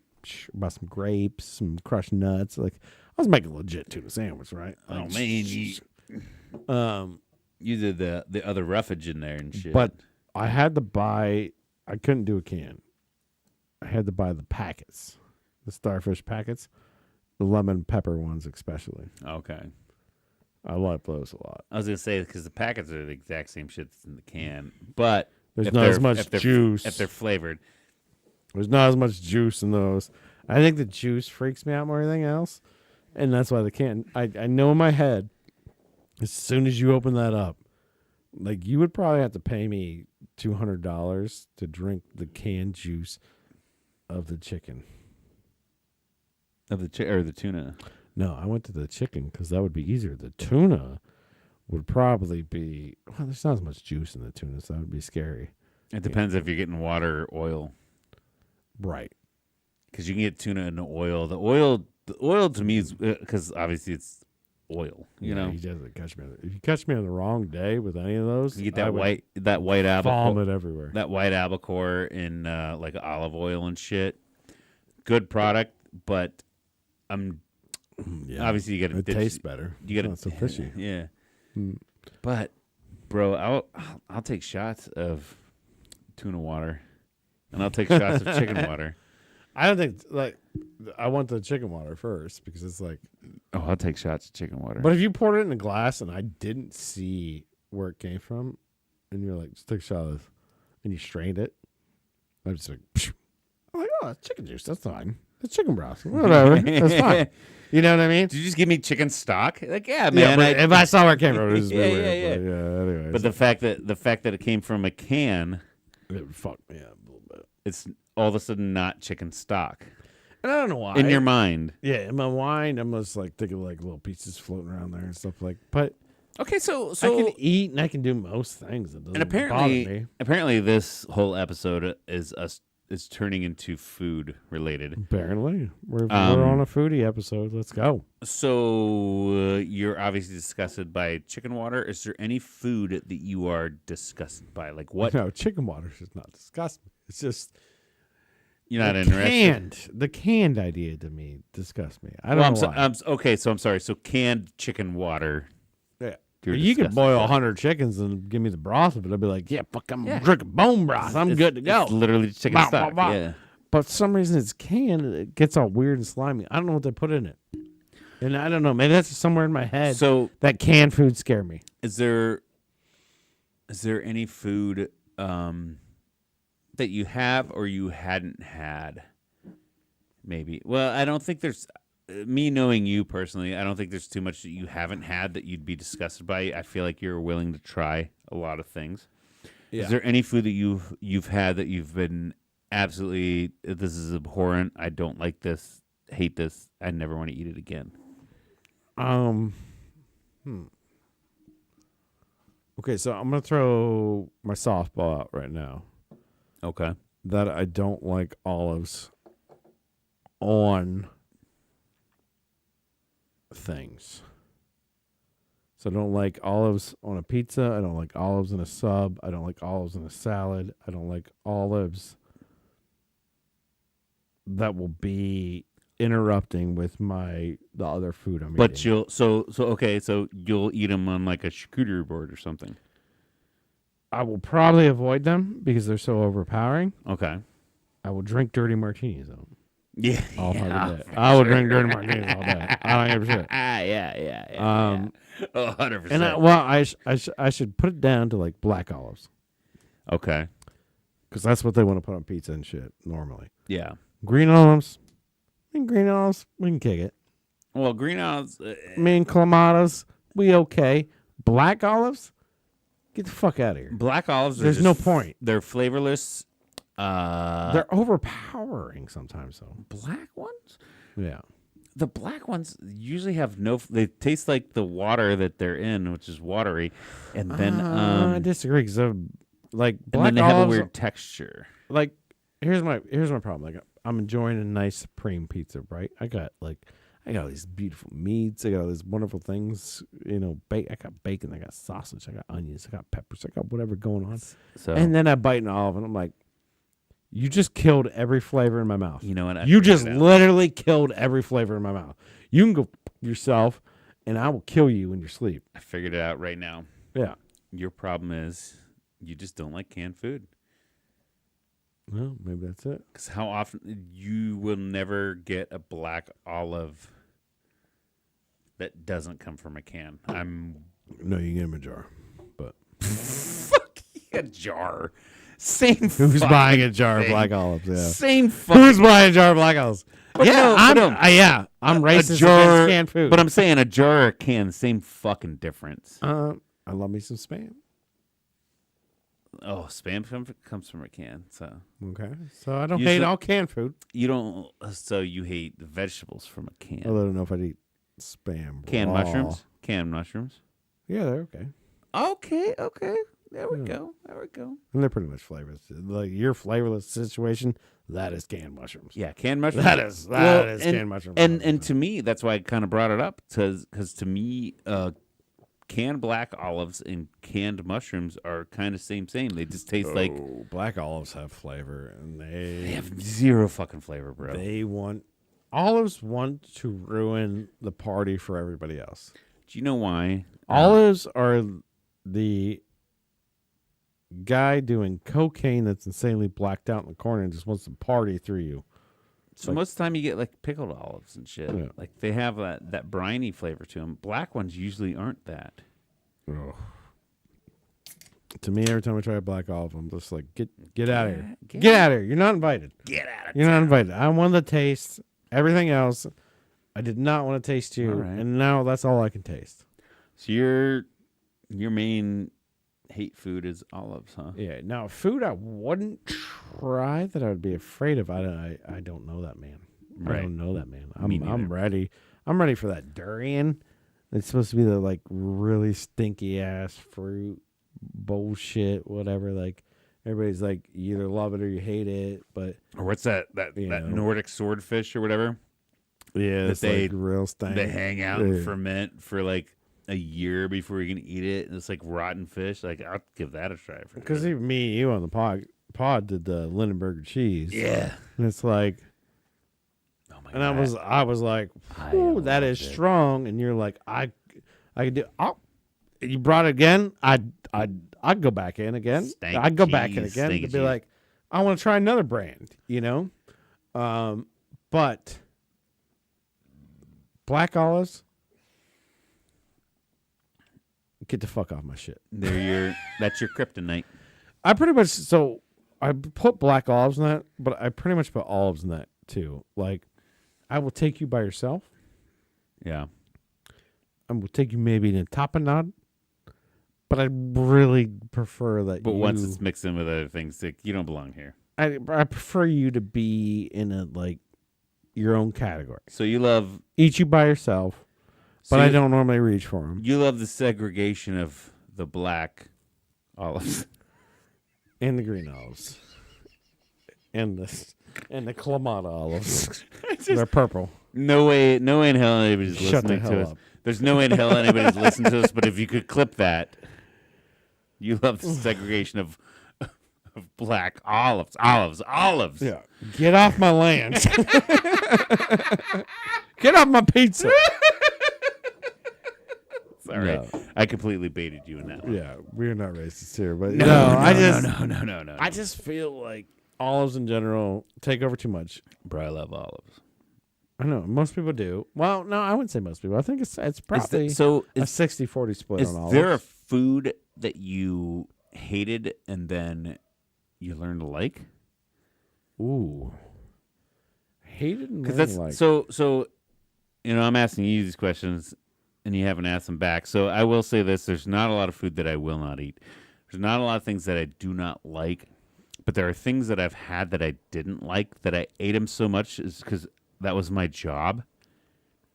bought some grapes, some crushed nuts. Like, I was making a legit tuna sandwich, right? Oh Like, man, you did the other roughage in there and shit. But I had to buy. I couldn't do a can. I had to buy the packets, the Starfish packets, the lemon pepper ones especially. Okay. I like those a lot. I was gonna say because the packets are the exact same shit that's in the can, but There's if not they're- as much if they're- juice. if they're flavored. There's not as much juice in those. I think the juice freaks me out more than anything else, and that's why the can. I know in my head, as soon as you open that up, like you would probably have to pay me $200 to drink the canned juice of the chicken. Of the or the tuna. No, I went to the chicken because that would be easier. The tuna would probably be. Well, there's not as much juice in the tuna, so that would be scary. It depends if you're getting water or oil. Right. Because you can get tuna in the oil. The oil to me is because obviously it's oil. You know, he doesn't catch me. If you catch me on the wrong day with any of those, you get I that would white albacore, vomit everywhere. that white albacore in like olive oil and shit. Good product, but Yeah. obviously you got to It tastes better. You got to Not so fishy. Yeah, Mm. but bro, I'll take shots of tuna water, and I'll take shots of chicken water. I don't think like I want the chicken water first because it's like. Oh, I'll take shots of chicken water. But if you poured it in a glass and I didn't see where it came from, and you're like, just take a shot of this, and you strained it, I'm just like, phew. I'm like, oh, it's chicken juice. That's fine. It's chicken broth. Whatever. That's fine. You know what I mean? Did you just give me chicken stock? Like, yeah, Yeah, man. but if I saw where it came from, it would just be Yeah, weird. yeah, But yeah, anyways. But the fact that it came from a can, it fucked me up a little bit. it's all of a sudden not chicken stock And I don't know why. in your mind. Yeah, in my mind, I'm just like thinking like little pieces floating around there and stuff like. But Okay, so I can eat and I can do most things. It doesn't and bother me. apparently this whole episode is turning into food related. Apparently, we're on a foodie episode. Let's go. So you're obviously disgusted by chicken water. Is there any food that you are disgusted by? Like what? No, chicken water is not disgusting. It's just You're not the interested. The canned idea to me disgusts me. I don't know why. Okay, so I'm sorry. So canned chicken water you're You could disgusting. boil 100 chickens and give me the broth, but I'd be like, yeah, fuck, I'm drinking bone broth. I'm good to go. It's literally chicken Bah, stock. bah, bah. Yeah. But for some reason it's canned. It gets all weird and slimy. I don't know what they put in it. And I don't know. Maybe that's somewhere in my head. So That canned food scare me. is there any food that you have or you hadn't had? Maybe. Well, I don't think there's me knowing you personally, I don't think there's too much that you haven't had that you'd be disgusted by. I feel like you're willing to try a lot of things. Yeah. Is there any food that you've had that you've been absolutely, this is abhorrent, I don't like this, hate this, I never want to eat it again? Okay, so I'm gonna throw my softball out right now. Okay. That I don't like olives on things. So I don't like olives on a pizza. I don't like olives in a sub. I don't like olives in a salad. I don't like olives that will be interrupting with the other food I'm But eating. you'll eat them on like a charcuterie board or something. I will probably avoid them because they're so overpowering. Okay. I will drink dirty martinis though. Yeah. All fucking day. I will drink dirty martinis all day. I don't give a shit. Yeah. 100%. And I should put it down to like black olives Okay. because that's what they want to put on pizza and shit normally. Yeah. Green olives, we can kick it. Well, green olives. Clamatos, we okay. Black olives, get the fuck out of here. Black olives. There's no point. They're flavorless. They're overpowering sometimes though. Black ones. Yeah. The black ones usually have no. They taste like the water that they're in, which is watery, and then I disagree because like and black then they have a olives. weird texture. Like here's my problem. Like I'm enjoying a nice supreme pizza, right? I got all these beautiful meats. I got all these wonderful things. I got bacon. I got sausage. I got onions. I got peppers. I got whatever going on. So And then I bite an olive, and I'm like, you just killed every flavor in my mouth. you know what? You just literally killed every flavor in my mouth. You can go yourself, and I will kill you in your sleep. I figured it out right now. Yeah. Your problem is you just don't like canned food. Well, maybe that's it. Because how often you will never get a black olive that doesn't come from a can. No, you can get them a jar. But Fuck a jar. Same. who's fucking buying a jar of thing. black olives? Yeah. Same. Fucking, Who's buying a jar of black olives? But Yeah, no, I'm. but no. I'm racist a jar, against canned food. But I'm saying a jar or a can, same fucking difference. I love me some spam. Oh, spam comes from a can, so Okay, so I don't You hate should- all canned food. you don't. So you hate the vegetables from a can. Although I don't know if I'd eat spam. Canned raw. mushrooms. Canned mushrooms. Yeah, they're okay, Okay. There we Yeah. go. and they're pretty much flavorless. Like your flavorless situation, that is canned mushrooms. Yeah, canned mushrooms. That is and, canned mushrooms. And to me, that's why I kind of brought it up, because to me, canned black olives and canned mushrooms are kind of same. They just taste like black olives have flavor, and they have zero fucking flavor, bro. Olives want to ruin the party for everybody else. Do you know why? Olives are the guy doing cocaine that's insanely blacked out in the corner and just wants to party through you. So most of the time you get like pickled olives and shit. Yeah. Like they have that briny flavor to them. Black ones usually aren't that. Ugh. To me, every time I try a black olive, I'm just like, get out of here. Get out of here. You're not invited. Get out of You're not invited. I want the taste. Everything else, I did not want to taste you, All right. and now that's all I can taste. So your main hate food is olives, huh? Yeah. Now, food I wouldn't try that I would be afraid of. I don't know that man. I Right. don't know that man. Me I'm neither. ready. I'm ready for that durian. It's supposed to be the like really stinky ass fruit bullshit, whatever. Like everybody's like, you either love it or you hate it. But Or what's that You know. Nordic swordfish or whatever? yeah, That it's they- like real stank. They hang out and Yeah. ferment for like a year before you can eat it. And it's like rotten fish. Like I'll give that a try for Because sure. even me and you on the pod did the Lindenberger cheese. Yeah. And it's like, Oh my and god. I was like, I ooh, that is loved it. strong. And you're like, I could do. you brought it again, I'd go back in again. Stank I'd go back in cheese, again stanky to be cheese. like, I want to try another brand, But black olives, get the fuck off my shit. That's your kryptonite. I put black olives in that, but I pretty much put olives in that too. Like, I will take you by yourself. Yeah. I will take you maybe in a tapenade, but I really prefer that. But once it's mixed in with other things, like, you don't belong here. I prefer you to be in a your own category. So you love Eat you by yourself, but I don't normally reach for them. You love the segregation of the black olives And the green olives, and the Clamato olives. They're purple. No way in hell anybody's Shut the listening hell to us. up. There's no way in hell anybody's listening to us. But if you could clip that, you love the segregation of black olives. Yeah, get off my land. Get off my pizza. Sorry, No. I completely baited you in that one. Yeah, we're not racist here, but No. I just feel like olives in general take over too much. Bro, I love olives. I know most people do. Well, no, I wouldn't say most people. I think it's probably a 60-40 split Is on olives. there a food that you hated and then you learned to like? Ooh, hated and Because learned that's like. so. I'm asking you these questions, and you haven't asked them back. So I will say this: there's not a lot of food that I will not eat. There's not a lot of things that I do not like, but there are things that I've had that I didn't like that I ate them so much is because that was my job,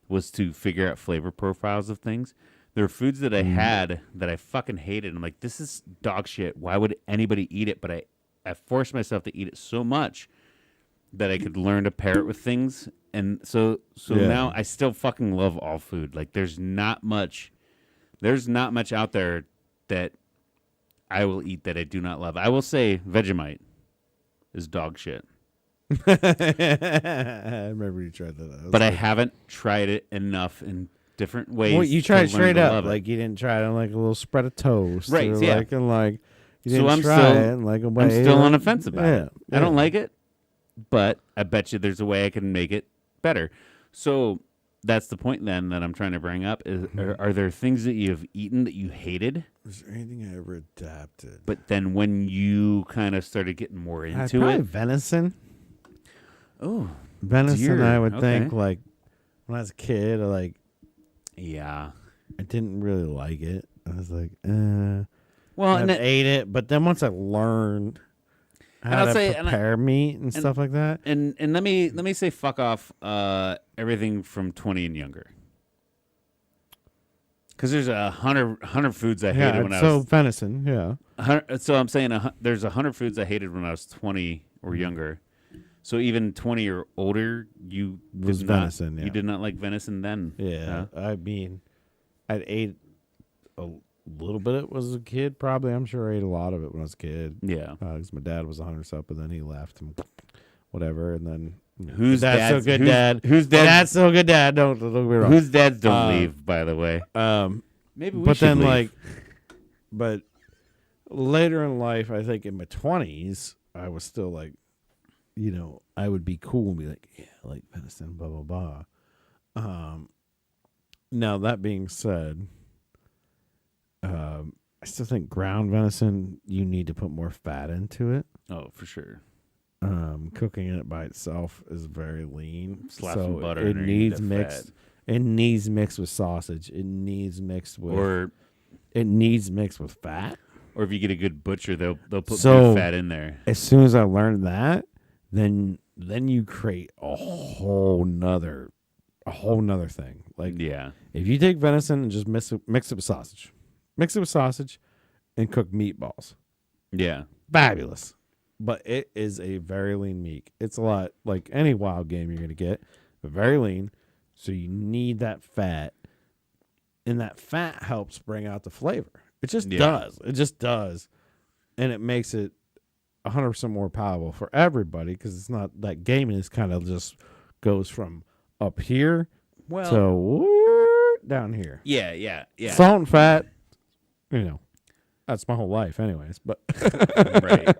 was to figure out flavor profiles of things. There are foods that I had that I fucking hated. I'm like, this is dog shit. Why would anybody eat it? But I forced myself to eat it so much that I could learn to pair it with things. And so Yeah. now I still fucking love all food. Like there's not much out there that I will eat that I do not love. I will say Vegemite is dog shit. I remember you tried that. But I haven't tried it enough in different ways. Well, you tried it to learn straight to up, love it. like you didn't try it on like a little spread of toast, Right, or yeah. you So didn't I'm try still- it in like a way. I'm still on the fence about it. Yeah, I don't yeah. like it, but I bet you there's a way I can make it better. So that's the point then that I'm trying to bring up is are there things that you have eaten that you hated, Was there anything I ever adapted? but then when you kind of started getting more into Probably it, venison. oh Venison, deer. I would Okay. think like when I was a kid, yeah. I didn't really like it. I was like, Well, I and ate it, but then once I learned And how I'll to say- and I- prepare meat and stuff like that, and let me say fuck off everything from 20 and younger. Because there's 100 foods I hated when I was venison, yeah. So I'm saying there's 100 foods I hated when I was 20 or younger. So even 20 or older, you Was did not, venison, yeah. You did not like venison then. Yeah, huh? I mean, I ate a little bit of it as a kid. Probably, I'm sure I ate a lot of it when I was a kid. Yeah. Because my dad was a hunter, stuff, but then he left and whatever. And then Whose that's so dad's- good, whose- Dad? whose dad- That's so good, Dad. Don't get me wrong. Whose dads don't leave, by the way. Maybe we But should then leave. but later in life, I think in my 20s, I was still like, I would be cool and be like, yeah, I like venison, blah blah blah. Now that being said, I still think ground venison, you need to put more fat into it. Oh, for sure. Cooking it by itself is very lean. Slap so some butter it underneath needs the mixed. fat. It needs mixed with sausage. It needs mixed with fat. Or if you get a good butcher, they'll put So- beef fat in there. As soon as I learned that, then you create a whole nother thing. Like Yeah. if you take venison and just mix it with sausage, and cook meatballs, Yeah. fabulous. But it is a very lean meat. It's a lot like any wild game you're gonna get, but very lean. So you need that fat, and that fat helps bring out the flavor. It just Yeah. does. It just does, and it makes it 100% more palatable for everybody because it's not that gaming is kind of just goes from up here Well, to down here. yeah. Salt and fat, You know, that's my whole life, anyways. But Right.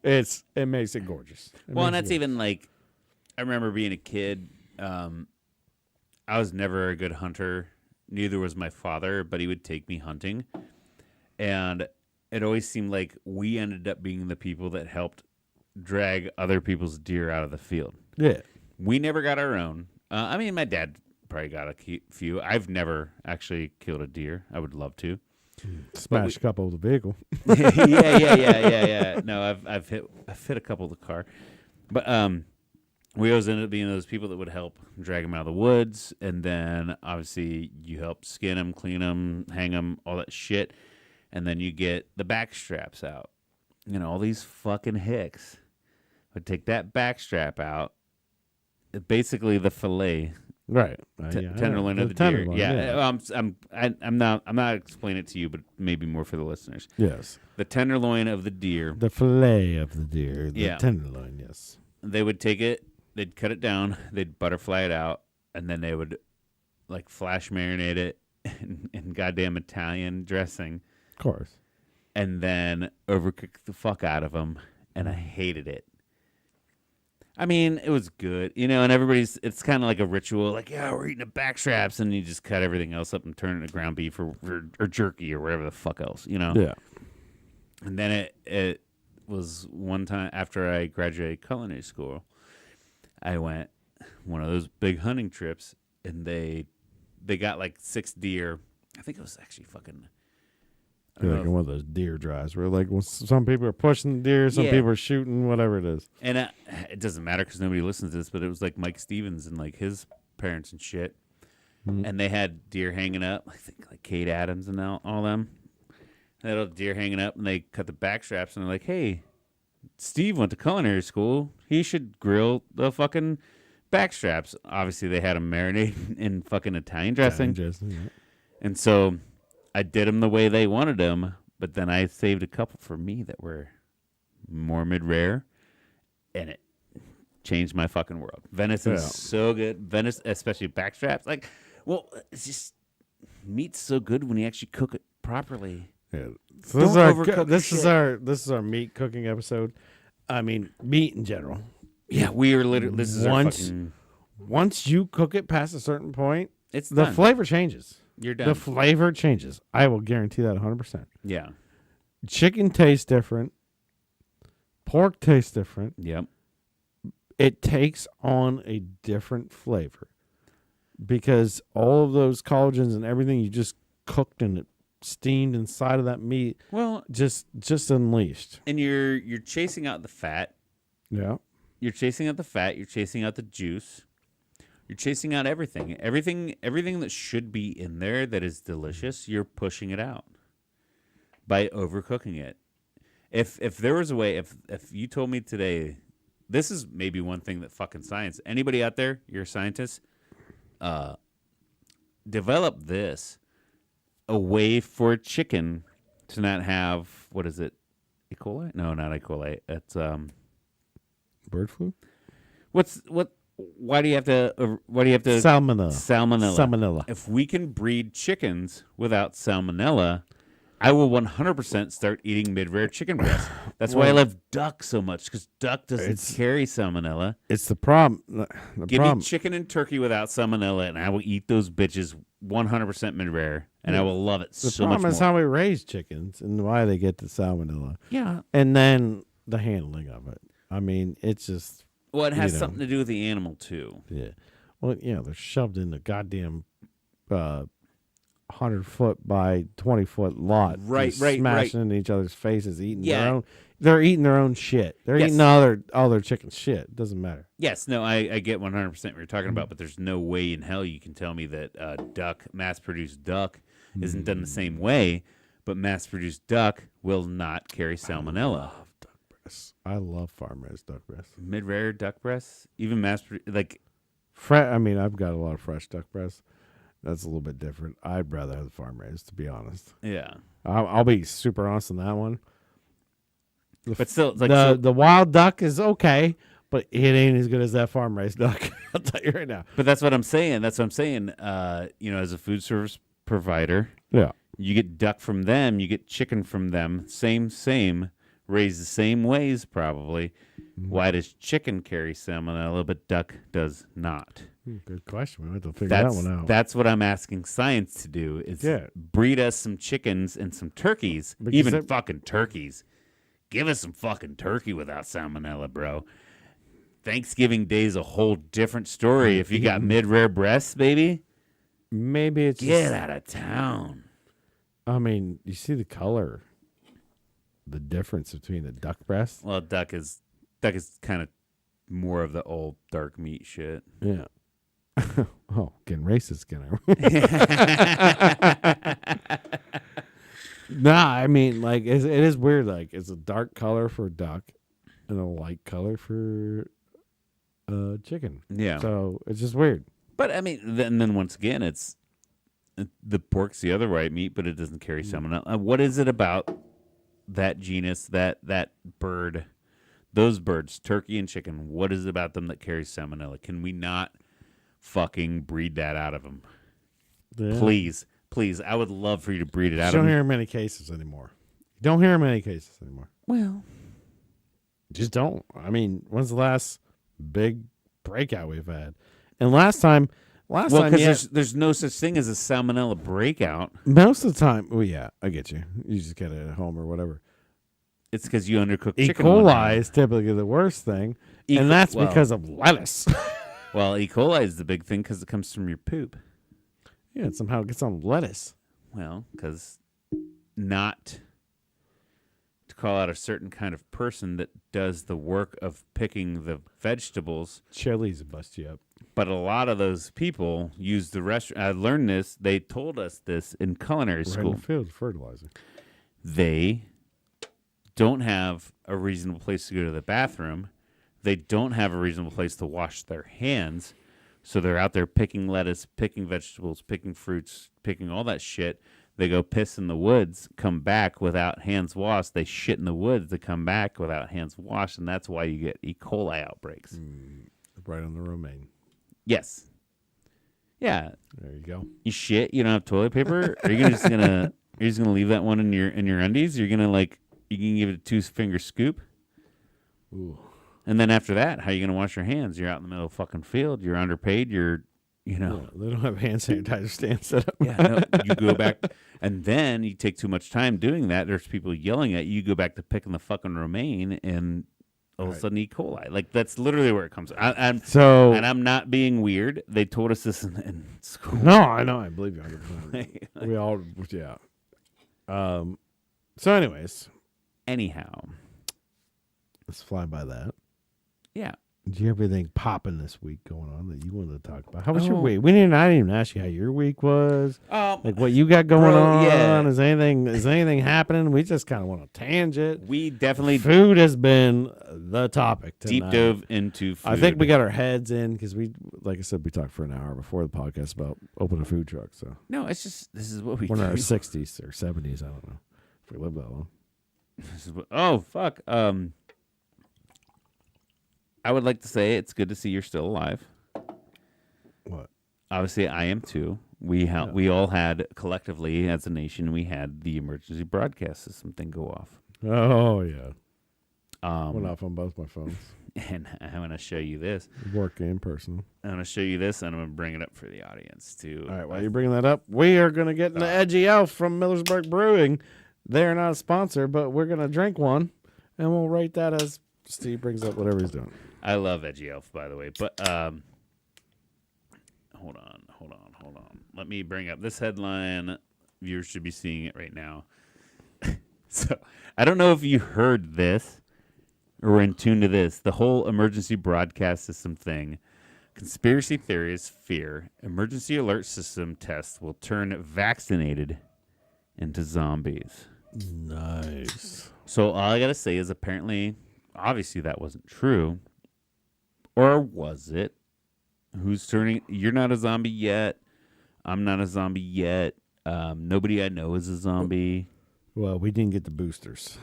it makes it gorgeous. Well, and that's even like, I remember being a kid. I was never a good hunter. Neither was my father, but he would take me hunting. And it always seemed like we ended up being the people that helped drag other people's deer out of the field. Yeah. We never got our own. I mean, my dad probably got a few. I've never actually killed a deer. I would love to. Smash a couple of the vehicle. yeah. No, I've hit a couple of the car, but we always ended up being those people that would help drag them out of the woods, and then obviously you help skin them, clean them, hang them, all that shit, and then you get the back straps out. You know, all these fucking hicks would take that back strap out, basically the fillet. Right. Tenderloin of the deer. Yeah. I'm not explaining it to you, but maybe more for the listeners. Yes. The tenderloin of the deer. The fillet of the deer. The tenderloin, yes. They would take it, they'd cut it down, they'd butterfly it out, and then they would like flash marinate it in goddamn Italian dressing. Of course. And then overcook the fuck out of them, and I hated it. I mean, it was good, you know, and it's kind of like a ritual, like, yeah, we're eating the back straps, and you just cut everything else up and turn it into ground beef or jerky or whatever the fuck else, you know? Yeah. And then it was one time after I graduated culinary school, I went one of those big hunting trips, and they got like 6 deer. I think it was actually fucking... Like one of those deer drives where like some people are pushing the deer, some people are shooting, whatever it is. And it doesn't matter because nobody listens to this, but it was like Mike Stevens and like his parents and shit. Mm-hmm. And they had deer hanging up, I think like Kate Adams and all them. They had all deer hanging up, and they cut the back straps, and they're like, hey, Steve went to culinary school. He should grill the fucking back straps. Obviously, they had them marinated in fucking Italian dressing. And so... I did them the way they wanted them, but then I saved a couple for me that were more mid-rare, and it changed my fucking world. Venison's so good. Venison, especially backstraps. Like, well, it's just meat's so good when you actually cook it properly. Yeah. So this is our meat cooking episode. I mean, meat in general. Yeah, we are literally. This is once you cook it past a certain point, the done. Flavor changes. You're done. The flavor changes. I will guarantee that 100%. Yeah. Chicken tastes different. Pork tastes different. Yep. It takes on a different flavor because all of those collagens and everything you just cooked and steamed inside of that meat, just unleashed. And you're chasing out the fat. Yeah. You're chasing out the fat. You're chasing out the juice. You're chasing out everything that should be in there that is delicious. You're pushing it out by overcooking it. If there was a way, if you told me today, this is maybe one thing that fucking science. Anybody out there, you're a scientist, develop this a way for chicken to not have what is it? E. coli? No, not E. coli. It's bird flu. Why do you have to? Salmonella. Salmonella. If we can breed chickens without salmonella, I will 100% start eating mid-rare chicken breast. That's why I love duck so much, because duck doesn't carry salmonella. It's the problem. Give me chicken and turkey without salmonella, and I will eat those bitches 100% mid-rare, and I will love it so much more. The problem is how we raise chickens and why they get the salmonella. Yeah. And then the handling of it. I mean, it's just... Well, it has something to do with the animal, too. Yeah. Well, they're shoved in the goddamn 100-foot by 20-foot lot. Right. Smashing into each other's faces, eating their own. They're eating their own shit. They're eating all their chicken shit. It doesn't matter. Yes. No, I get 100% what you're talking about, but there's no way in hell you can tell me that mass-produced duck isn't done the same way, but mass-produced duck will not carry salmonella. I love farm-raised duck breasts. Mid-rare duck breasts? Even like... I mean, I've got a lot of fresh duck breasts. That's a little bit different. I'd rather have the farm-raised, to be honest. Yeah. I'll be super honest on that one. But still... The wild duck is okay, but it ain't as good as that farm-raised duck. I'll tell you right now. But that's what I'm saying. As a food service provider... Yeah. You get duck from them. You get chicken from them. Same. Raised the same ways, probably. Why does chicken carry salmonella, but duck does not? Good question. We have to figure that one out. That's what I'm asking science to do, is breed us some chickens and some turkeys, fucking turkeys. Give us some fucking turkey without salmonella, bro. Thanksgiving Day's a whole different story if you got mid-rare breasts, baby. Maybe it's Get out of town. I mean, you see the color, the difference between the duck breast. Well, duck is kind of more of the old dark meat shit. Yeah. Oh, getting racist again. Nah, I mean, like, it is weird. Like, it's a dark color for duck and a light color for chicken. Yeah. So it's just weird. But I mean, then once again, it's the pork's the other white meat, but it doesn't carry salmonella. What is it about that genus, that bird, those birds, turkey and chicken? What is it about them that carries salmonella? Can we not fucking breed that out of them? Yeah. Please, I would love for you to breed it out of them. You don't hear many cases anymore. Well, just don't. I mean, when's the last big breakout we've had? And last time, because there's no such thing as a salmonella breakout. Most of the time, well, yeah, I get you. You just get it at home or whatever. It's because you undercook E. chicken. E. coli is typically the worst thing, and that's because of lettuce. Well, E. coli is the big thing because it comes from your poop. Yeah, it somehow gets on lettuce. Well, because not to call out a certain kind of person that does the work of picking the vegetables. Chilies bust you up. But a lot of those people use the restaurant. I learned this. They told us this in culinary school. In the field, fertilizer. They don't have a reasonable place to go to the bathroom. They don't have a reasonable place to wash their hands. So they're out there picking lettuce, picking vegetables, picking fruits, picking all that shit. They go piss in the woods, come back without hands washed. They shit in the woods, they come back without hands washed, and that's why you get E. coli outbreaks. Right on the romaine. Yes. Yeah. There you go. You shit, you don't have toilet paper? Are you just gonna leave that one in your undies? You can give it a 2-finger scoop? Ooh. And then after that, how are you going to wash your hands? You're out in the middle of the fucking field. You're underpaid. Yeah, they don't have hand sanitizer stands set up. Yeah, no, you go back, and then you take too much time doing that. There's people yelling at you. You go back to picking the fucking romaine, and all of a sudden E. coli. Like, that's literally where it comes. And I'm not being weird. They told us this in school. No, I know. I believe you 100%. We all, yeah. So anyways. Anyhow. Let's fly by that. Yeah. Do you have anything popping this week going on that you wanted to talk about? How was your week? I didn't even ask you how your week was. Like what you got going on. Yeah. Is anything happening? We just kind of want a tangent. We definitely food has been the topic tonight. Deep dove into food. I think we got our heads in because we, like I said, we talked for an hour before the podcast about opening a food truck. So no, it's just this is what we we're do. in our 60s or 70s. I don't know if we live that long. Oh fuck. I would like to say it's good to see you're still alive. What? Obviously, I am too. We all had collectively as a nation, we had the emergency broadcast system thing go off. Oh yeah. Went off on both my phones. And I'm going to show you this. Work and personal. I'm going to show you this, and I'm going to bring it up for the audience too. All right. While you're bringing that up, we are going to get an Edgy Elf from Millersburg Brewing. They're not a sponsor, but we're going to drink one, and we'll rate that as Steve brings up whatever he's doing. I love Edgy Elf, by the way, but hold on. Let me bring up this headline. Viewers should be seeing it right now. So I don't know if you heard this or were in tune to this. The whole emergency broadcast system thing. Conspiracy theorists fear emergency alert system tests will turn vaccinated into zombies. Nice. So all I got to say is apparently, obviously that wasn't true. Or was it? Who's turning? You're not a zombie yet. I'm not a zombie yet. Nobody I know is a zombie. Well, we didn't get the boosters.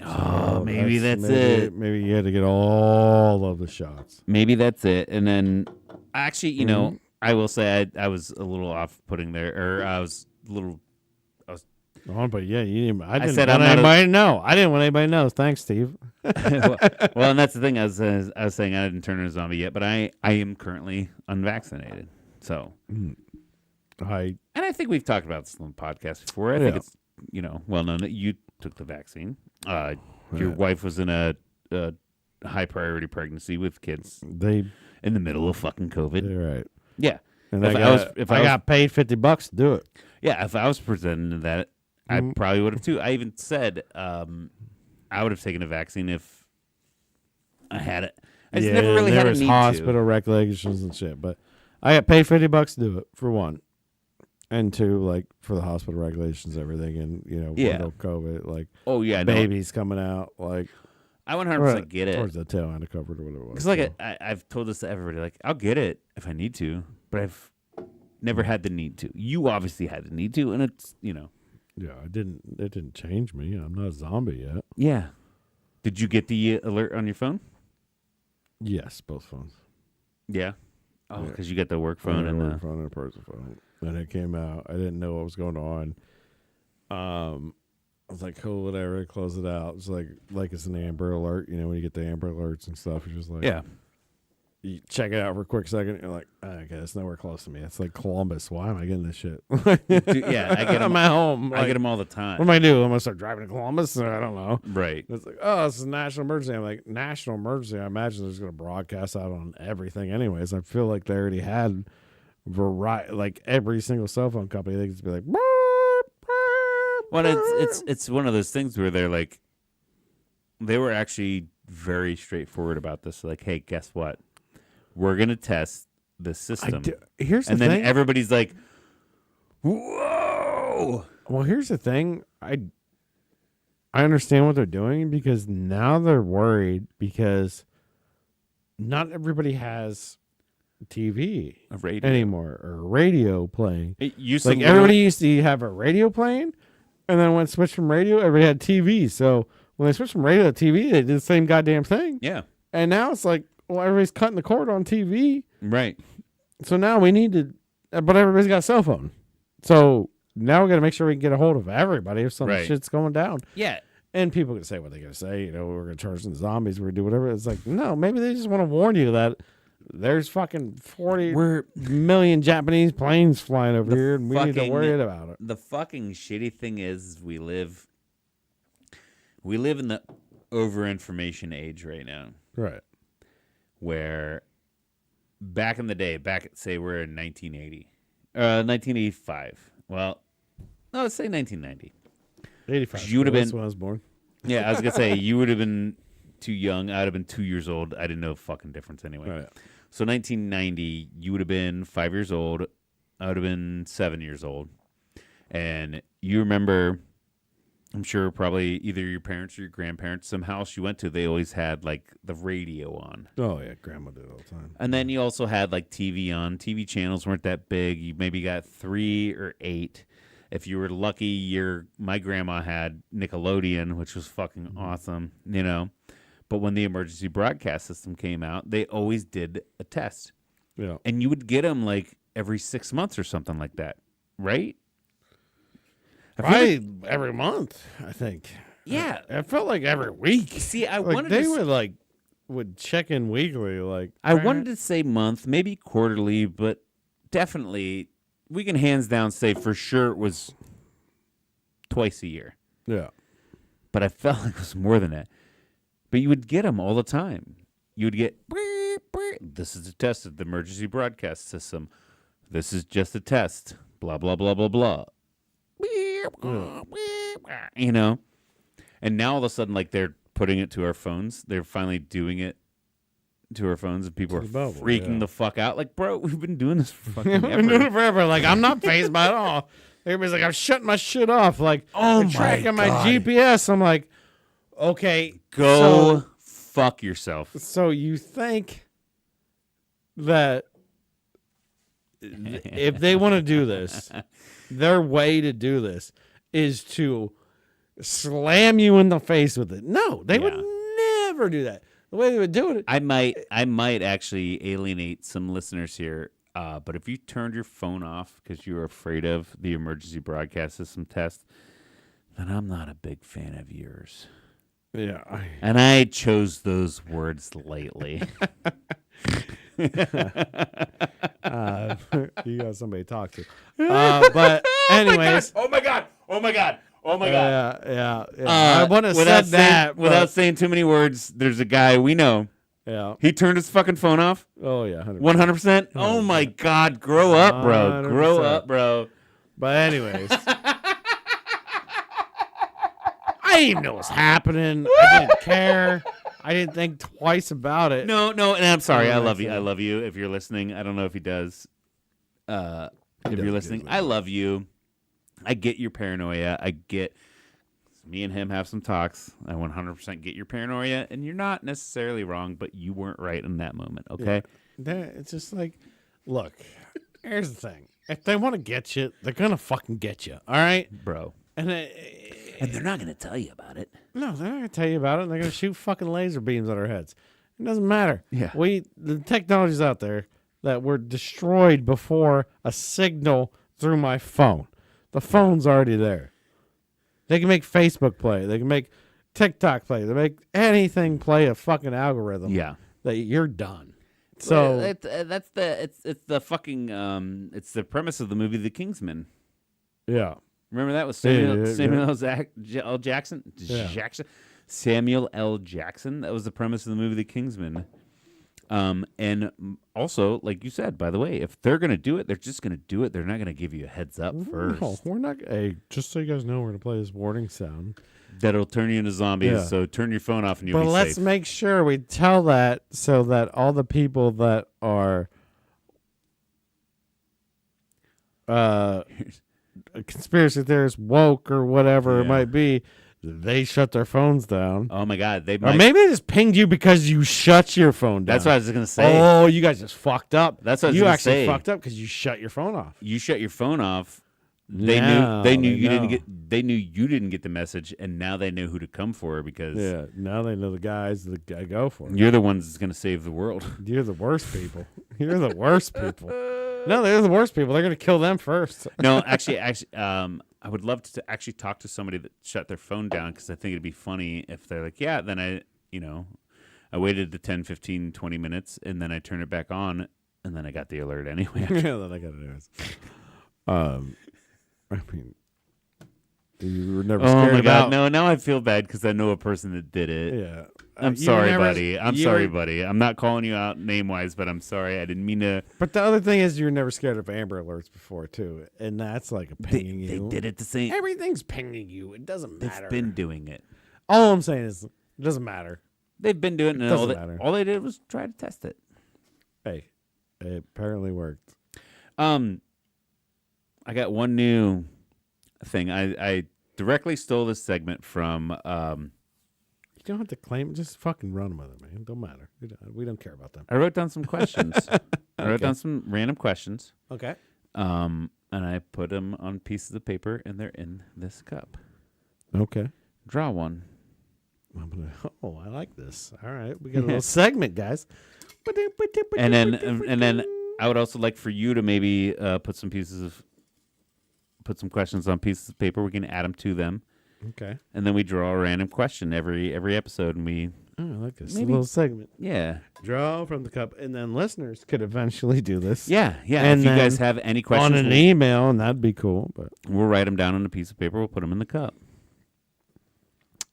Oh, maybe that's it. Maybe you had to get all of the shots. Maybe that's it. And then, actually, I will say I was a little off-putting there, or I was Oh, but yeah, you didn't. I didn't said want I'm not anybody to know. I didn't want anybody to know. Thanks, Steve. well, and that's the thing. I was saying I didn't turn into a zombie yet, but I am currently unvaccinated. So, and I think we've talked about this on the podcast before. I think it's well known that you took the vaccine. Your wife was in a high priority pregnancy with kids. In the middle of fucking COVID. They're right. Yeah. And if I got paid $50 to do it. Yeah, if I was presenting that, I probably would have too. I even said I would have taken a vaccine if I had it. I just never really had a need hospital regulations and shit, but I got paid $50 to do it for one, and two, like for the hospital regulations, everything, and COVID, like babies coming out, like I 100% get it towards the tail end of COVID or whatever it was. Because I've told this to everybody, like I'll get it if I need to, but I've never had the need to. You obviously had the need to, and it's Yeah, it didn't change me. I'm not a zombie yet. Yeah. Did you get the alert on your phone? Yes, both phones. Yeah. Oh, because you got the work phone and the work phone and a personal phone. And it came out. I didn't know what was going on. I was like, cool, whatever. Close it out. It's like it's an Amber Alert. When you get the Amber Alerts and stuff, you're just like, you check it out for a quick second. And you're like, okay, it's nowhere close to me. It's like Columbus. Why am I getting this shit? Dude, yeah, I get them. I'm at home. I get them all the time. What am I do? I'm gonna start driving to Columbus? I don't know. Right. It's like, oh, this is a national emergency. I'm like, national emergency. I imagine they're just gonna broadcast out on everything, anyways. I feel like they already had like every single cell phone company. They could just be like, well, it's one of those things where they're like, they were actually very straightforward about this. Like, hey, guess what? We're going to test the system. Here's the thing. And then everybody's like, whoa. Well, here's the thing. I understand what they're doing because now they're worried because not everybody has TV anymore or radio playing. It used like everybody used to have a radio playing, and then when it switched from radio, everybody had TV. So when they switched from radio to TV, they did the same goddamn thing. Yeah. And now it's like, well, everybody's cutting the cord on TV. Right. So now we need to, but everybody's got a cell phone. So now we got to make sure we can get a hold of everybody if some shit's going down. Yeah. And people can say what they're going to say. We're going to charge some zombies. We're going to do whatever. It's like, no, maybe they just want to warn you that there's fucking 40 million Japanese planes flying over here, and we need to worry about it. The fucking shitty thing is we live in the over-information age right now. Right. Where back in the day, say we're in 1985. Well, no, let's say 1990. 85. You would have been when I was born. Yeah, I was gonna say you would have been too young. I'd have been 2 years old. I didn't know fucking difference anyway. Right. So 1990, you would have been 5 years old. I would have been 7 years old. And you remember, I'm sure probably either your parents or your grandparents, some house you went to, they always had like the radio on. Oh yeah, grandma did all the time. And then you also had like TV on. TV channels weren't that big. You maybe got 3 or 8. If you were lucky, my grandma had Nickelodeon, which was fucking awesome, But when the emergency broadcast system came out, they always did a test. Yeah. And you would get them like every 6 months or something like that, right? Every month, I think. Yeah. I felt like every week. See, I like wanted they to would check in weekly. Like I wanted to say month, maybe quarterly, but definitely we can hands down say for sure it was twice a year. Yeah. But I felt like it was more than that. But you would get them all the time. You would get, this is a test of the emergency broadcast system. This is just a test. Blah, blah, blah, blah, blah. And now all of a sudden, like they're putting it to our phones. They're finally doing it to our phones, and people are freaking the fuck out. Like, bro, we've been doing this for fucking ever. We've been doing it forever. Like, I'm not phased by it all. Everybody's like, I'm shutting my shit off. Like, I'm tracking my GPS. I'm like, okay, go fuck yourself. So you think that if they want to do this, their way to do this is to slam you in the face with it. No, they would never do that. The way they would do it, I might actually alienate some listeners here. But if you turned your phone off because you were afraid of the emergency broadcast system test, then I'm not a big fan of yours. Yeah. And I chose those words lightly. You got somebody to talk to. But anyways. Oh my god. Yeah. I want to say that. Without saying too many words, there's a guy we know. Yeah. He turned his fucking phone off. Oh, yeah. 100%. 100%. Oh my god. Grow up, bro. 100%. Grow up, bro. But anyways. I didn't even know what was happening. I didn't care. I didn't think twice about it. No, and I'm sorry. I love you. I love you. If you're listening, I don't know if he does. If you're listening, I love you. I get your paranoia. I get me and him have some talks. I 100% get your paranoia, and you're not necessarily wrong, but you weren't right in that moment. Okay. Yeah. It's just like, look, here's the thing. If they want to get you, they're gonna fucking get you. All right, bro. And they're not gonna tell you about it. No, they're not gonna tell you about it. They're gonna shoot fucking laser beams at our heads. It doesn't matter. Yeah. The technology's out there that were destroyed before a signal through my phone. The phone's already there. They can make Facebook play. They can make TikTok play. They make anything play a fucking algorithm. Yeah. That you're done. So it's the fucking it's the premise of the movie The Kingsman. Yeah. Remember that was Samuel L. Jackson? Yeah. Samuel L. Jackson. That was the premise of the movie The Kingsman. And also, like you said, by the way, if they're gonna do it, they're just gonna do it. They're not gonna give you a heads up first. No, we're not. Hey, just so you guys know, we're gonna play this warning sound. That'll turn you into zombies. Yeah. So turn your phone off and you'll But be let's safe. make sure we tell that so that all the people that are conspiracy theorists, woke or whatever it might be, they shut their phones down. Oh my God, Or maybe they just pinged you because you shut your phone down. That's what I was gonna say. Oh, you guys just fucked up. That's what I was you gonna actually say. fucked up because you shut your phone off. You shut your phone off. They Now knew you know. didn't get. They knew you didn't get the message, and now they know who to come for because Now they know the guys that I go for. you're the ones that's gonna save the world. You're the worst people. You're the worst people. No, they're the worst people. They're gonna kill them first. No, actually, I would love to actually talk to somebody that shut their phone down because I think it'd be funny if they're like, yeah, then I waited the 10, 15, 20 minutes and then I turned it back on and then I got the alert anyway. Yeah, then I got to do this. I mean, you were never Oh scared my about. God, no, now I feel bad because I know a person that did it. Yeah. I'm You sorry, never- buddy. I'm you sorry, were- buddy. I'm not calling you out name-wise, but I'm sorry. I didn't mean to. But the other thing is, you were never scared of Amber Alerts before, too. And that's like a pinging They you. did it the same. Everything's pinging you. It doesn't matter. They've been doing it. All I'm saying is, it doesn't matter. They've been doing it, and Doesn't matter. all they did was try to test it. Hey, it apparently worked. I got one new thing. I directly stole this segment from. You don't have to claim it. Just fucking run with it, man. Don't matter. We don't care about them. I wrote down some questions. I wrote down some random questions. Okay. And I put them on pieces of paper, and they're in this cup. Okay. Draw one. Oh, I like this. All right, we got a little segment, guys. And then I would also like for you to maybe put some questions on pieces of paper. We can add them to them, Okay. and then we draw a random question every episode, and we Oh, I like this. Maybe- A little segment. yeah. Draw from the cup, and then listeners could eventually do this. And And if you guys then have any On questions, an email, and that'd be cool. But we'll write them down on a piece of paper. We'll put them in the cup.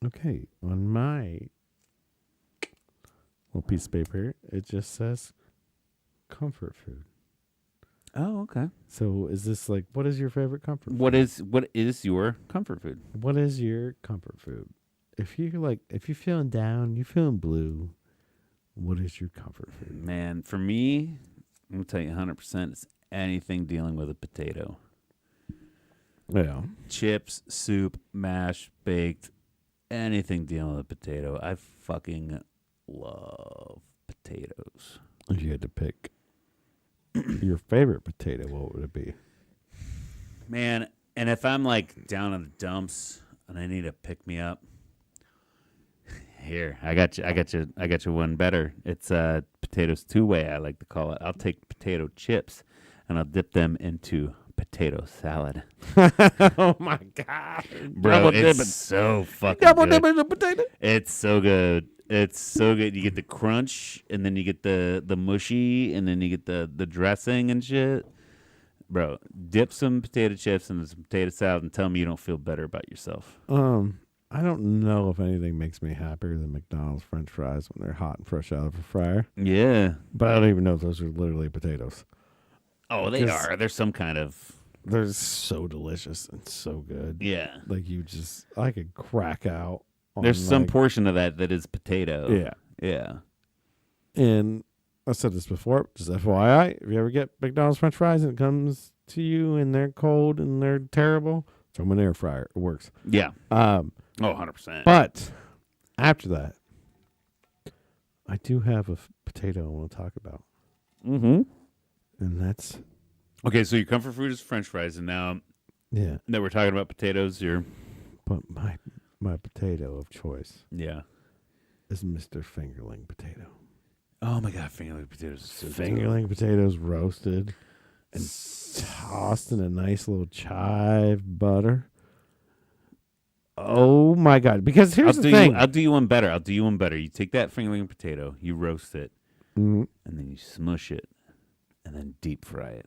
okay, on my little piece of paper, it just says comfort food. Oh, okay. So is this like, what is your favorite comfort food? What is your comfort food? What is your comfort food? If you're feeling down, you're feeling blue, what is your comfort food? Man, for me, I'm gonna tell you 100%. It's anything dealing with a potato. Yeah. Chips, soup, mash, baked, anything dealing with a potato. I fucking love potatoes. If you had to pick your favorite potato, what would it be? Man, and if I'm like down in the dumps and I need to pick me up, here, I got you one better. It's potatoes two-way, I like to call it. I'll take potato chips and I'll dip them into potato salad. Oh my god, Bro, Double it's dipping. so fucking Double good. dipping the potato. It's so good. It's so good. You get the crunch, and then you get the mushy, and then you get the dressing and shit. Bro, dip some potato chips in some potato salad and tell me you don't feel better about yourself. I don't know if anything makes me happier than McDonald's French fries when they're hot and fresh out of a fryer. Yeah. But I don't even know if those are literally potatoes. Oh, they are. There's some kind of. They're so delicious and so good. Yeah. Like I could crack out. There's some portion of that is potato. Yeah. Yeah. And I said this before, just FYI, if you ever get McDonald's French fries and it comes to you and they're cold and they're terrible, throw them in an air fryer. It works. Yeah. 100%. But after that, I do have a potato I want to talk about. Mm-hmm. And that's... Okay, so your comfort food is French fries, and now Yeah. that we're talking about potatoes, But my potato of choice Yeah. is Mr. Fingerling potato. Oh my God, fingerling potatoes are so good. Fingerling potatoes roasted and tossed in a nice little chive butter. Oh my God! Because here's the thing. I'll do you one better. You take that fingerling potato, you roast it, Mhm. and then you smush it, and then deep fry it.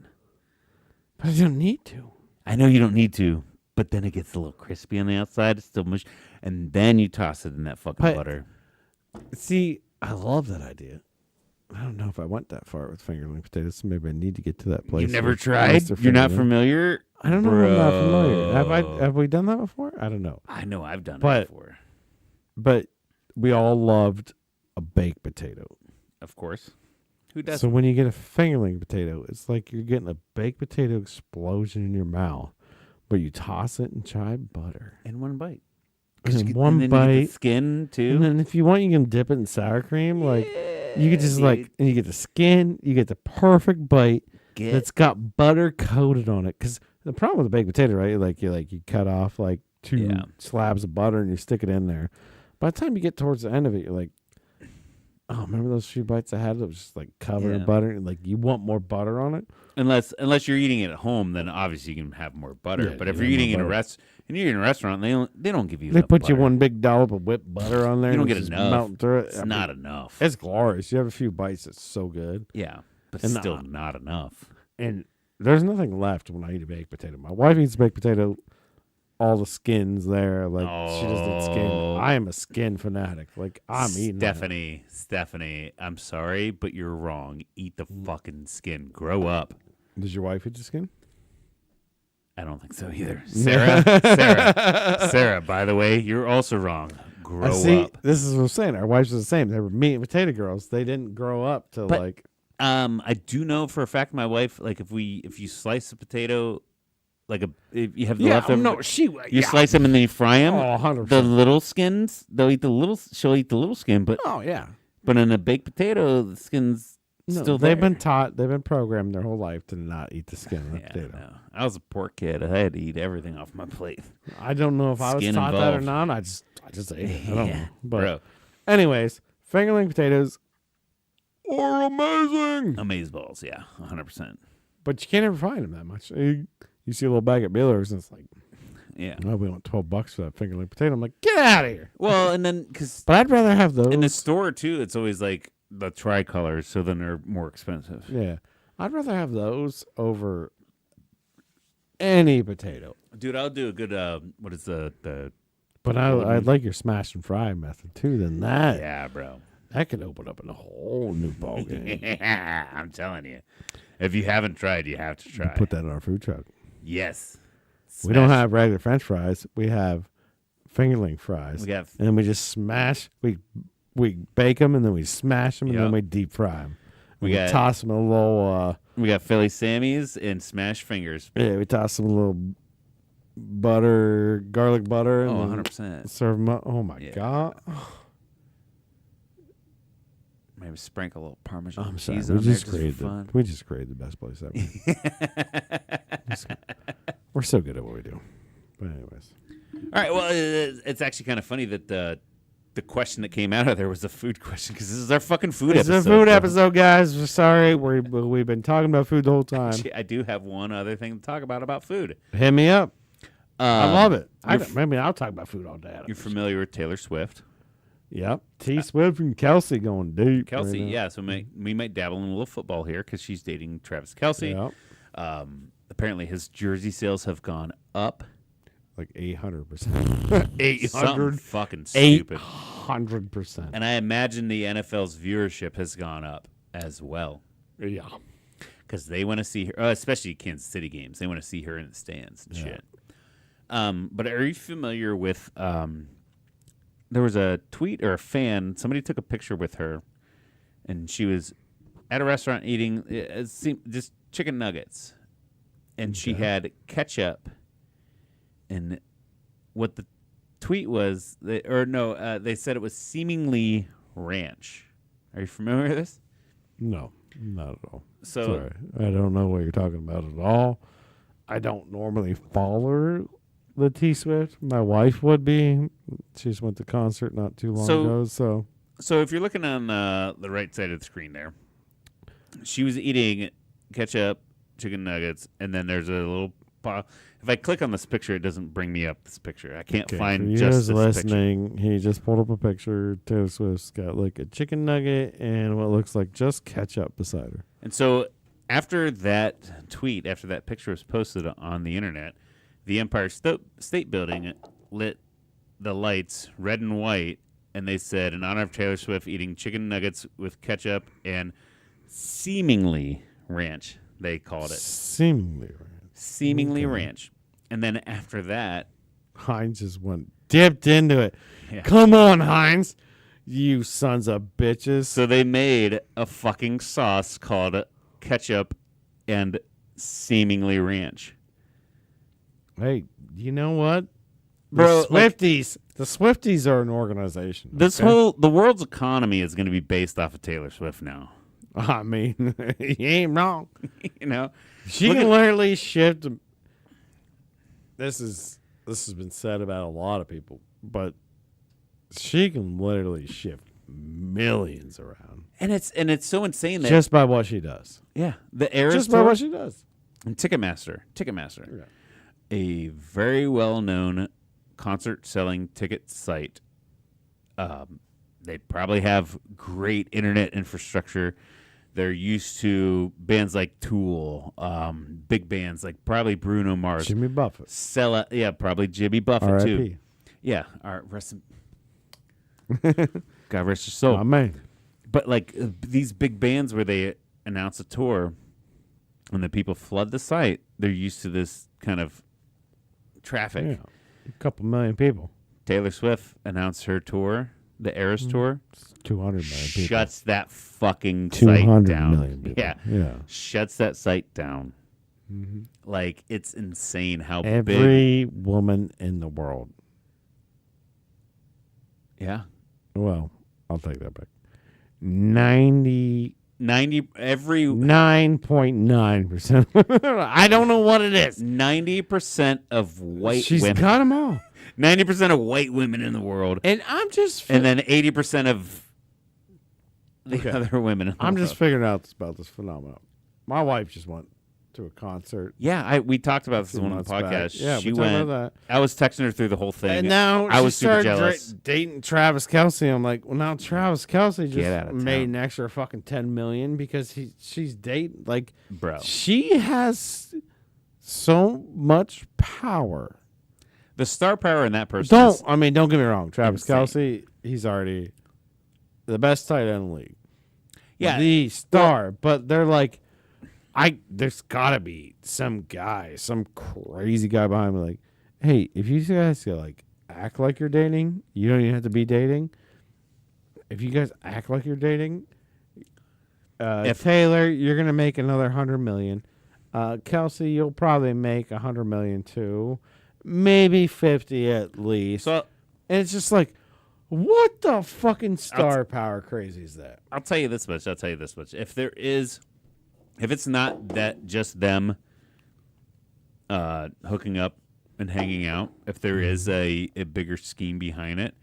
But I don't need to. I know you don't need to, but then it gets a little crispy on the outside. It's still mush, and then you toss it in that fucking butter. See, I love that idea. I don't know if I went that far with fingerling potatoes. So maybe I need to get to that place. You never with tried? Mr. You're not Fingerling. familiar? I don't know. I'm not familiar. Bro. Have we done that before? I don't know. I know I've done But- it before. But we all loved a baked potato. Of course. Who does? So when you get a fingerling potato, it's like you're getting a baked potato explosion in your mouth, but you toss it in chive butter. In one bite. And in And one then you get the bite. skin too. And then if you want, you can dip it in sour cream. Like you could just dude. and you get the skin, you get the perfect bite Get that's got butter coated on it. Because the problem with a baked potato, right? You cut off like two Yeah. slabs of butter and you stick it in there. By the time you get towards the end of it, you're like, oh, remember those few bites I had that was just like covered in Yeah. butter? And like you want more butter on it? unless you're eating it at home, then obviously you can have more butter. Yeah, but if you you're have eating more in a restaurant, they don't give you. They enough put you butter. one big dollop of whipped butter on there. You don't and get it's just enough. melting through it. It's I mean, not enough. It's glorious. You have a few bites. It's so good. Yeah, but And still not enough. And there's nothing left when I eat a baked potato. My wife eats baked potato. All the skin's there. Like she doesn't eat skin. Oh. I am a skin fanatic. Like I'm eating that. Stephanie, I'm sorry, but you're wrong. Eat the fucking skin. Grow up. Does your wife eat the skin? I don't think so either. Sarah, by the way, you're also wrong. Grow up. This is what I'm saying. Our wives are the same. They were meat and potato girls. They didn't grow up to But- like. I do know for a fact my wife, like if you slice a potato, like if you have the leftover, you slice them and then you fry them. Oh, 100%. The little skins, she'll eat the little skin, but Oh yeah. in a baked potato, the skin's No, still they've there. been taught. They've been programmed their whole life to not eat the skin of the Yeah, potato. no. I was a poor kid. I had to eat everything off my plate. I don't know if I was Skin taught that or involved. not. I just ate it. I don't know. But Bro, anyways, fingerling potatoes are amazing. amazeballs, yeah, 100%. But you can't ever find them that much. You see a little bag at Beeler's and it's like, Yeah. oh, we want $12 for that fingerling potato. I'm like, get out of here. Well, and then because But I'd rather have those. in the store too, it's always like the tricolors, so then they're more expensive. Yeah, I'd rather have those over any potato. Dude, I'll do a good. What is the? But I'd like your smash and fry method too. Than that, Yeah, bro. that could open up in a whole new ballgame. I'm telling you, if you haven't tried, you have to try. Put that in our food truck. Yes. We don't Smash- have regular French fries. We have fingerling fries. We have. And then we just smash. We bake them and then we smash them and then Yep. we deep fry them. We We got- toss them in a little. We got Philly Sammys and smashed fingers. We toss some little butter, garlic butter, and Oh, then 100%. serve them up. Oh my Yeah. god! Maybe sprinkle a little Parmesan I'm sorry. cheese We on there just just for created fun. we just created the best place ever. We're so good at what we do. But anyways, All right. Well, it's actually kind of funny that the question that came out of there was a food question because this is our fucking food it's episode. a food bro. episode, guys. We're sorry. We've been talking about food the whole time. Actually, I do have one other thing to talk about food. Hit me up. I love it. Maybe I'll talk about food all day. You're familiar with Taylor Swift? Yep. T. Swift and Kelsey going deep. Kelsey, right yeah. So we might dabble in a little football here because she's dating Travis Kelsey. Yep. Apparently, his jersey sales have gone up. Like 800%. 800. Something fucking stupid. 800%. And I imagine the NFL's viewership has gone up as well. Yeah. Because they want to see her, especially Kansas City games. They want to see her in the stands and shit. But are you familiar with? There was a tweet or a fan. Somebody took a picture with her, and she was at a restaurant eating just chicken nuggets, and she had ketchup. And what the tweet was, they said it was seemingly ranch. Are you familiar with this? No, not at all. So sorry, I don't know what you're talking about at all. I don't normally follow the T Swift. My wife would be. She just went to concert not too long ago. So if you're looking on the right side of the screen there, she was eating ketchup, chicken nuggets, and then there's a little pile. If I click on this picture, it doesn't bring me up this picture. I can't find just this listening, picture. He just pulled up a picture. Taylor Swift's got like a chicken nugget and what looks like just ketchup beside her. And so after that tweet, after that picture was posted on the internet, the Empire State Building lit the lights red and white, and they said, in honor of Taylor Swift eating chicken nuggets with ketchup and seemingly ranch, they called it. Seemingly ranch. And then after that, Heinz just dipped into it. Yeah. Come on, Heinz. You sons of bitches. So they made a fucking sauce called ketchup and seemingly ranch. Hey, you know what? Bro, the Swifties are an organization. The world's economy is going to be based off of Taylor Swift now. I mean, he ain't wrong. You know, she can literally shift. This has been said about a lot of people, but she can literally shift millions around, and it's so insane that just by what she does. Yeah, the Eras just by what she does. And Ticketmaster, yeah. A very well known concert selling ticket site. They probably have great internet infrastructure. They're used to bands like Tool, big bands like probably Bruno Mars, Jimmy Buffett, probably Jimmy Buffett R.I.P. too. Yeah, God rest his soul. Amen. But like these big bands where they announce a tour, and the people flood the site, they're used to this kind of traffic. Yeah, a couple million people. Taylor Swift announced her tour. The Eras Tour, 200 million people. Shuts that fucking site down. 200 million people. Yeah. Shuts that site down. Mm-hmm. Like, it's insane how every woman in the world. Yeah. Well, I'll take that back. 99.9%. I don't know what it is. 90% of white She's women. She's got them all. 90% of white women in the world. And I'm just... and then 80% of the other women in the world. I'm just figuring out about this phenomenon. My wife just went to a concert. Yeah, we talked about this on the podcast. Back. Yeah, she went. About that. I was texting her through the whole thing. And now I was super jealous. Dating Travis Kelsey. I'm like, well, now Travis Kelsey just made an extra fucking $10 million because she's dating. Like, bro, she has so much power. The star power in that person. Don't get me wrong. Travis Kelsey, he's already the best tight end in the league. Yeah, the star. But they're like, there's gotta be some guy, some crazy guy behind me. Like, hey, if you guys like act like you're dating, you don't even have to be dating. If you guys act like you're dating, Taylor, you're gonna make another $100 million. Kelsey, you'll probably make $100 million too. Maybe 50 at least. So, and it's just like, what the fucking star power crazy is that? I'll tell you this much. If it's not that just them hooking up and hanging out, if there is a bigger scheme behind it,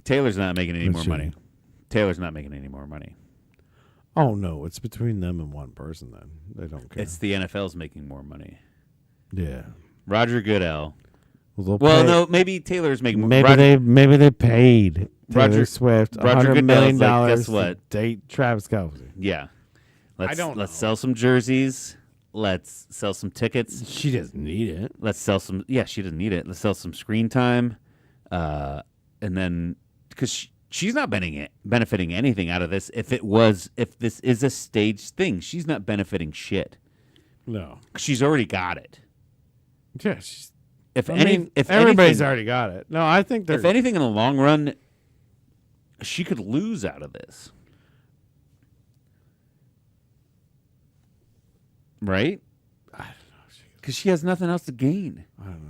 Taylor's not making any more money. Taylor's not making any more money. Oh, no. It's between them and one person then. They don't care. It's the NFL's making more money. Yeah. Roger Goodell. Well, No, maybe Taylor's making more. Maybe they paid Taylor Swift Roger $100 million Goodell's like, guess what? to date Travis Kelce. Yeah. Let's know. sell some jerseys. Let's sell some tickets. She doesn't need it. Let's sell some. Yeah, she doesn't need it. Let's sell some screen time. And then, because she's not benefiting anything out of this. If this is a staged thing, she's not benefiting shit. No. She's already got it. Yeah. If everybody's anything, already got it. No, I think if anything in the long run, she could lose out of this. Right? I don't know. Because she has nothing else to gain. I don't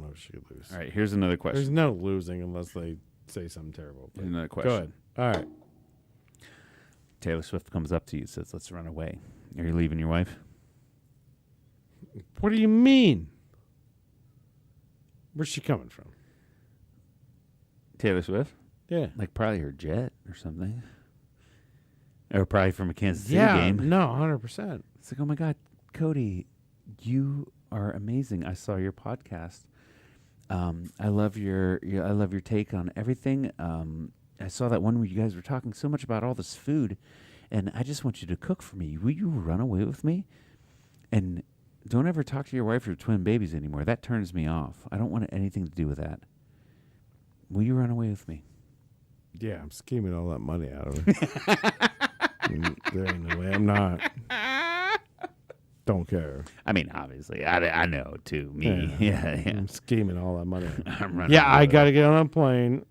know if she could lose. All right, here's another question. There's no losing unless they say something terrible. Here's another question. Go ahead. All right. Taylor Swift comes up to you and says, let's run away. Are you leaving your wife? What do you mean? Where's she coming from? Taylor Swift? Yeah. Like probably her jet or something. Or probably from a Kansas City game. No, 100%. It's like, oh my God, Cody, you are amazing. I saw your podcast. I love your take on everything. I saw that one where you guys were talking so much about all this food, and I just want you to cook for me. Will you run away with me? And don't ever talk to your wife or twin babies anymore. That turns me off. I don't want anything to do with that. Will you run away with me? Yeah, I'm scheming all that money out of her. There ain't no way. I'm not. Don't care. I mean, obviously, I know too. Me, yeah. I'm scheming all that money. I'm running. Yeah, I got to get on a plane.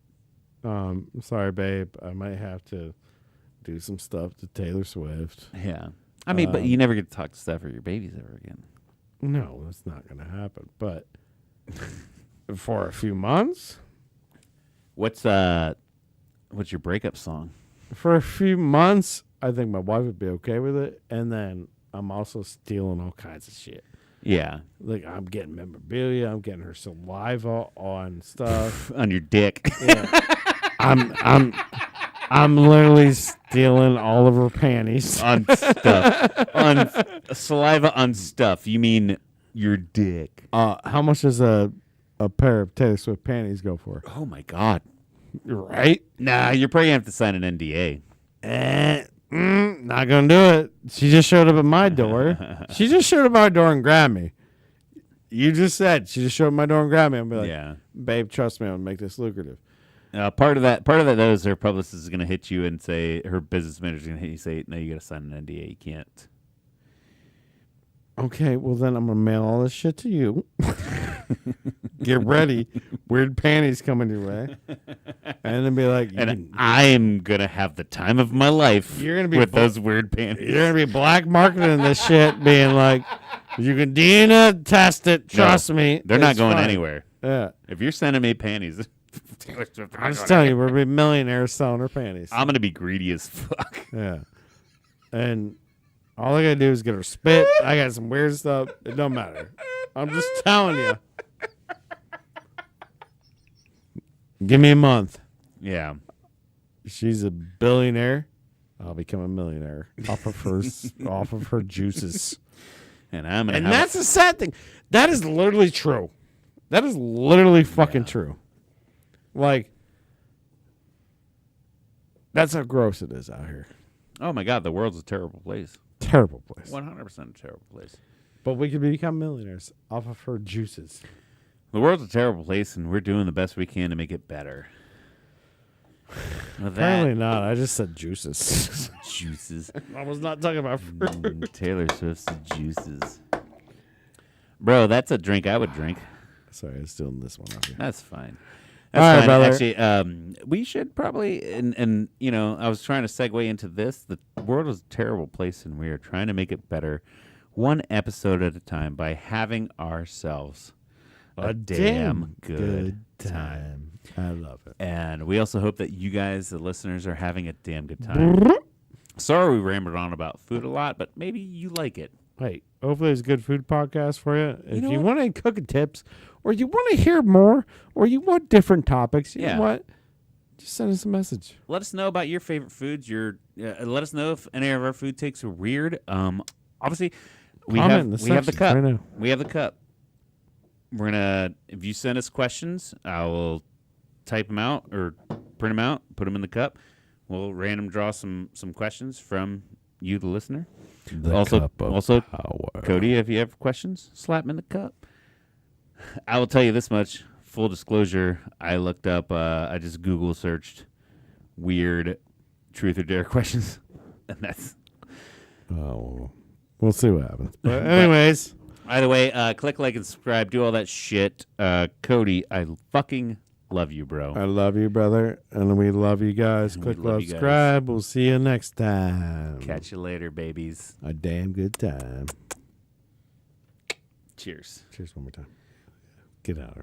I'm sorry, babe. I might have to do some stuff to Taylor Swift. Yeah. I mean, but you never get to talk to Steph or your babies ever again. No, that's not going to happen. But for a few months. What's your breakup song? For a few months, I think my wife would be okay with it. And then I'm also stealing all kinds of shit. Yeah. Like, I'm getting memorabilia. I'm getting her saliva on stuff. On your dick. Yeah. I'm literally stealing all of her panties. On stuff. On saliva on stuff. You mean your dick. How much does a pair of Taylor Swift panties go for? Oh, my God. Right? Nah, you're probably going to have to sign an NDA. Not going to do it. She just showed up at my door. She just showed up at my door and grabbed me. You just said she just showed up at my door and grabbed me. I'm like, yeah. Babe, trust me, I'm going to make this lucrative. Part of that though is her publicist is going to hit you and say, her business manager is going to hit you and say, no, you got to sign an NDA. You can't. Okay, well then I'm going to mail all this shit to you. Get ready. Weird panties coming your way. And then be like, I'm going to have the time of my life with those weird panties. You're going to be black marketing this shit, being like, you can DNA test it, trust me. They're not going anywhere. Yeah. If you're sending me panties, I'm just telling you, we're going to be millionaires selling our panties. I'm going to be greedy as fuck. Yeah. And all I got to do is get her spit. I got some weird stuff. It don't matter. I'm just telling you. Give me a month. Yeah. She's a billionaire. I'll become a millionaire off of her juices. And that's the sad thing. That is literally true. That is literally fucking true. Like, that's how gross it is out here. Oh my God, the world's a terrible place. Terrible place. 100% a terrible place. But we could become millionaires off of her juices. The world's a terrible place, and we're doing the best we can to make it better. Apparently not. I just said juices. Juices. I was not talking about fruit. Taylor Swift's juices. Bro, that's a drink I would drink. Sorry, I was doing this one off here. That's fine. All right, brother. Actually, we should probably, and you know, I was trying to segue into this. The world is a terrible place, and we are trying to make it better one episode at a time by having ourselves a damn good time. I love it. And we also hope that you guys, the listeners, are having a damn good time. Sorry we rambled on about food a lot, but maybe you like it. Hey, hopefully it's a good food podcast for you. If you want any cooking tips, or you want to hear more, or you want different topics, you know what? Just send us a message. Let us know about your favorite foods. Let us know if any of our food takes are weird. Obviously, we have the cup. Right now. We have the cup. we're gonna. If you send us questions, I will type them out or print them out, put them in the cup. We'll random draw some questions from you, the listener. Also, Power. Cody, if you have questions, slap them in the cup. I will tell you this much. Full disclosure, I looked up, I just Google searched weird truth or dare questions. And that's... Oh, we'll see what happens. But anyways. Either way, click like and subscribe. Do all that shit. Cody, I fucking love you, bro. I love you, brother. And we love you guys. And Click, we love love, you guys. subscribe. We'll see you next time. Catch you later, babies. A damn good time. Cheers. Cheers one more time. Get out of here.